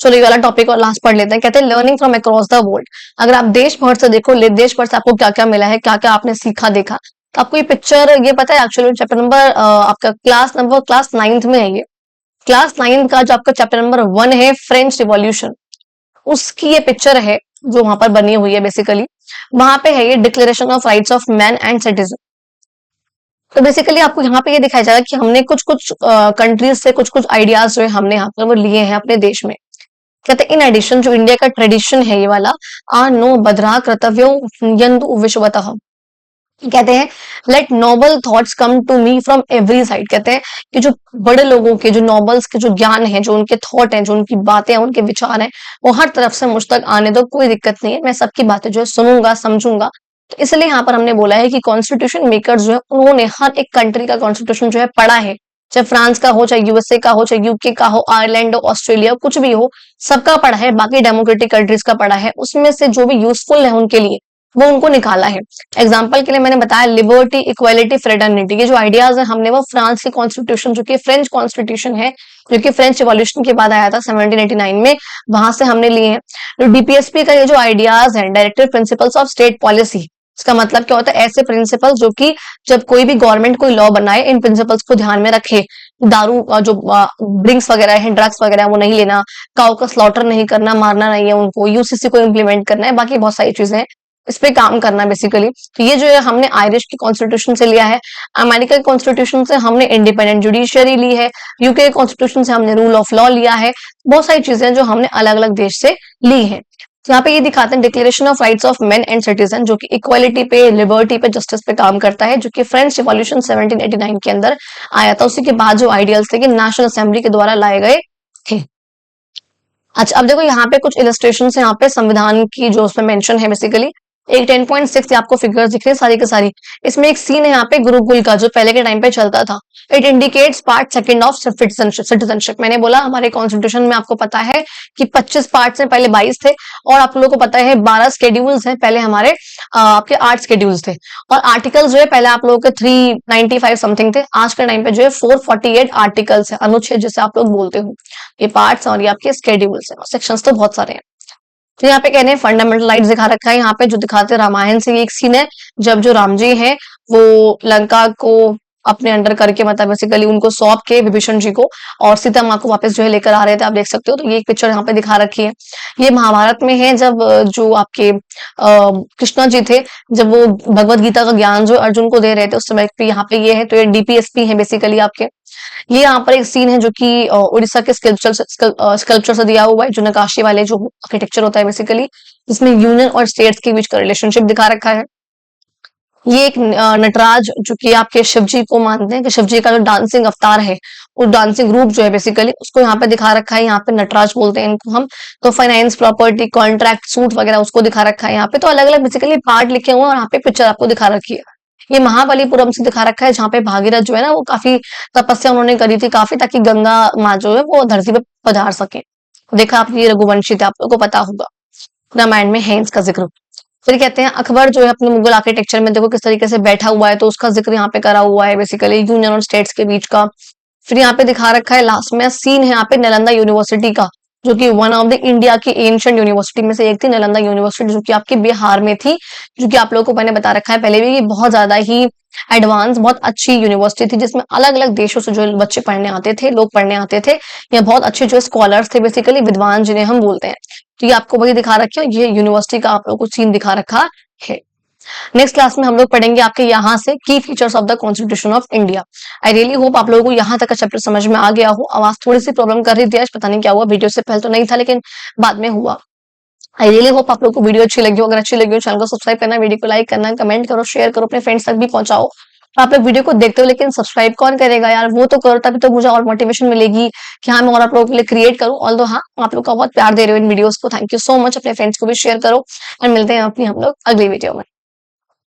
चलो ये वाला टॉपिक और लास्ट पढ़ लेते हैं। कहते हैं learning from across the world. अगर आप देश भर से देखो, देश भर से आपको क्या क्या मिला है, क्या क्या आपने सीखा देखा, तो आपको ये पिक्चर, ये पता है एक्चुअली चैप्टर नंबर आपका क्लास 9th में है ये। क्लास 9th का जो आपका चैप्टर नंबर 1 है, फ्रेंच रिवॉल्यूशन, उसकी ये पिक्चर है जो वहां पर बनी हुई है बेसिकली। वहां पे है ये declaration of rights of man and citizen. तो बेसिकली आपको यहाँ पे ये दिखाया जाएगा कि हमने कुछ कुछ कंट्रीज से कुछ कुछ आइडियाज जो है हमने यहाँ पर वो लिए हैं अपने देश में। कहते हैं इन एडिशन जो इंडिया का ट्रेडिशन है ये वाला, आ नो बद्रा कर्तव्यो यंतु विश्वतः। कहते हैं let noble thoughts come to me from every side. कहते हैं कि जो बड़े लोगों के, जो नॉबल्स के जो ज्ञान है, जो उनके थॉट हैं, जो उनकी बातें हैं, उनके विचार हैं, वो हर तरफ से मुझ तक आने दो, कोई दिक्कत नहीं है, मैं सबकी बातें जो है सुनूंगा, समझूंगा। तो इसलिए यहाँ पर हमने बोला है कि कॉन्स्टिट्यूशन मेकर्स जो है उन्होंने हर एक कंट्री का कॉन्स्टिट्यूशन जो है पढ़ा है, चाहे फ्रांस का हो, चाहे यूएसए का हो, चाहे यूके का हो, आयरलैंड हो, ऑस्ट्रेलिया, कुछ भी हो, सबका पढ़ा है, बाकी डेमोक्रेटिक कंट्रीज का पढ़ा है, उसमें से जो भी यूजफुल है उनके लिए वो उनको निकाला है। एग्जाम्पल के लिए मैंने बताया लिबर्टी, इक्वालिटी, फ्रेटर्निटी, ये जो आइडियाज है हमने वो फ्रांस की कॉन्स्टिट्यूशन, जो कि फ्रेंच कॉन्स्टिट्यूशन है, जो कि फ्रेंच रिवॉल्यूशन के बाद आया था 1789 में, वहां से हमने लिए हैं। डीपीएसपी का ये जो आइडियाज है, directive principles of state policy, इसका मतलब क्या होता है, ऐसे प्रिंसिपल जो कि जब कोई भी गवर्नमेंट कोई लॉ बनाए, इन प्रिंसिपल्स को ध्यान में रखे। दारू जो ड्रिंक्स वगैरह है, ड्रग्स वगैरह वो नहीं लेना, काउ का स्लॉटर नहीं करना, मारना नहीं है उनको, यूसीसी को इम्प्लीमेंट करना है, बाकी बहुत सारी चीजें हैं, इस पे काम करना बेसिकली। तो ये जो है हमने आयरिश की कॉन्स्टिट्यूशन से लिया है, अमेरिका की कॉन्स्टिट्यूशन से हमने इंडिपेंडेंट जुडिशियरी ली है, यूके कॉन्स्टिट्यूशन से हमने रूल ऑफ लॉ लिया है, बहुत सारी चीजें जो हमने अलग अलग देश से ली है। तो यहाँ पे ये दिखाते हैं declaration of rights of main and citizen, जो कि इक्वालिटी पे, लिबर्टी पे, जस्टिस पे काम करता है, जो कि फ्रेंच रिवॉल्यूशन 1789 के अंदर आया था। उसी के बाद जो आइडियल्स थे कि नेशनल असेंबली के द्वारा लाए गए थे। अच्छा, अब देखो यहाँ पे कुछ इलस्ट्रेशन है, यहाँ पे संविधान की जो उसमें मेंशन है बेसिकली। एक 10.6 आपको फिगर्स दिख रहे हैं सारी के सारी। इसमें एक सीन है यहाँ पे गुरुकुल का, जो पहले के टाइम पे चलता था। It indicates part second of citizenship. मैंने बोला हमारे कॉन्स्टिट्यूशन में आपको पता है कि 25 पार्ट्स हैं, पहले 22 थे, और आप लोगों को पता है 12 स्केड्यूल्स हैं, पहले हमारे आपके 8 स्केड्यूल्स थे, और आर्टिकल्स जो है पहले आप लोगों के 395 समथिंग थे, आज के टाइम पे जो है 448 आर्टिकल्स है, अनुच्छेद जिसे आप लोग बोलते हो। ये पार्ट्स और ये आपके स्केड्यूल्स है, सेक्शंस तो बहुत सारे हैं। तो यहाँ पे कहने हैं फंडामेंटल राइट्स दिखा रखा है, यहाँ पे जो दिखाते हैं रामायण से ये एक सीन है, जब जो राम जी है वो लंका को अपने अंडर करके, मतलब बेसिकली उनको सौंप के विभीषण जी को, और सीता माँ को वापस जो है लेकर आ रहे थे, आप देख सकते हो। तो ये एक पिक्चर यहाँ पे दिखा रखी है, ये महाभारत में है, जब जो आपके कृष्णा जी थे, जब वो भगवत गीता का ज्ञान जो अर्जुन को दे रहे थे उस समय पे, यहाँ पे ये है। तो ये डीपीएसपी है बेसिकली आपके। ये यहाँ पर एक सीन है जो कि उड़ीसा के स्कल्पचर से दिया हुआ है, जो नकाशी वाले जो आर्किटेक्चर होता है बेसिकली, जिसमें यूनियन और स्टेट्स के बीच का रिलेशनशिप दिखा रखा है। ये एक नटराज, जो कि आपके शिव जी को मानते हैं कि शिव जी का जो डांसिंग अवतार है, वो डांसिंग रूप जो है बेसिकली उसको यहाँ पे दिखा रखा है, यहाँ पे नटराज बोलते हैं इनको हम। तो फाइनेंस, प्रॉपर्टी, कॉन्ट्रैक्ट, सूट वगैरह उसको दिखा रखा है यहाँ पे। तो अलग अलग बेसिकली पार्ट लिखे हुए हैं, और यहाँ पे पिक्चर आपको दिखा रखी है। ये महाबलीपुरम से दिखा रखा है, जहाँ पे भागीरथ जो है ना वो काफी तपस्या उन्होंने करी थी काफी, ताकि गंगा माँ जो है वो धरती पे पधार सके। देखा आप, ये रघुवंशी थे, आप लोगों को पता होगा। रामायण में है इसका जिक्र। फिर कहते हैं अकबर जो है अपने मुगल आर्किटेक्चर में देखो किस तरीके से बैठा हुआ है, तो उसका जिक्र यहाँ पे करा हुआ है, बेसिकली यूनियन और स्टेट्स के बीच का। फिर यहाँ पे दिखा रखा है लास्ट में सीन है यहाँ पे नालंदा यूनिवर्सिटी का, जो कि वन ऑफ द इंडिया की एंशिएंट यूनिवर्सिटी में से एक थी नालंदा यूनिवर्सिटी, जो कि आपके बिहार में थी, जो कि आप लोगों को मैंने बता रखा है पहले भी, कि बहुत ज्यादा ही एडवांस बहुत अच्छी यूनिवर्सिटी थी, जिसमें अलग अलग देशों से जो बच्चे पढ़ने आते थे, लोग पढ़ने आते थे, या बहुत अच्छे जो स्कॉलर्स थे, बेसिकली विद्वान जिन्हें हम बोलते हैं। तो ये आपको वही दिखा रखा है, ये यूनिवर्सिटी का आप लोगों को सीन दिखा रखा है। नेक्स्ट क्लास में हम लोग पढ़ेंगे आपके यहाँ से की features of the constitution of India. I really hope आप लोगों को यहाँ तक का चैप्टर समझ में आ गया हो। आवाज थोड़ी सी प्रॉब्लम कर रही थी आज, पता नहीं क्या हुआ, वीडियो से पहले तो नहीं था लेकिन बाद में हुआ। आई रियली होप आप लोग को वीडियो अच्छी लगी हो। अगर अच्छी लगी हो चैनल को सब्सक्राइब करना, वीडियो को लाइक करना, कमेंट करो, शेयर करो, अपने फ्रेंड्स तक भी पहुंचाओ। तो आप लोग वीडियो को देखते हो लेकिन सब्सक्राइब कौन करेगा यार, वो तो करो, तभी तो मुझे और मोटिवेशन मिलेगी कि हाँ मैं और आप लोगों के लिए क्रिएट करूँ। ऑल्दो हाँ, आप लोग का बहुत प्यार दे रहे हो इन वीडियोस को, थैंक यू सो मच। अपने फ्रेंड्स को भी शेयर करो और मिलते हैं अपनी हम लोग अगली वीडियो में।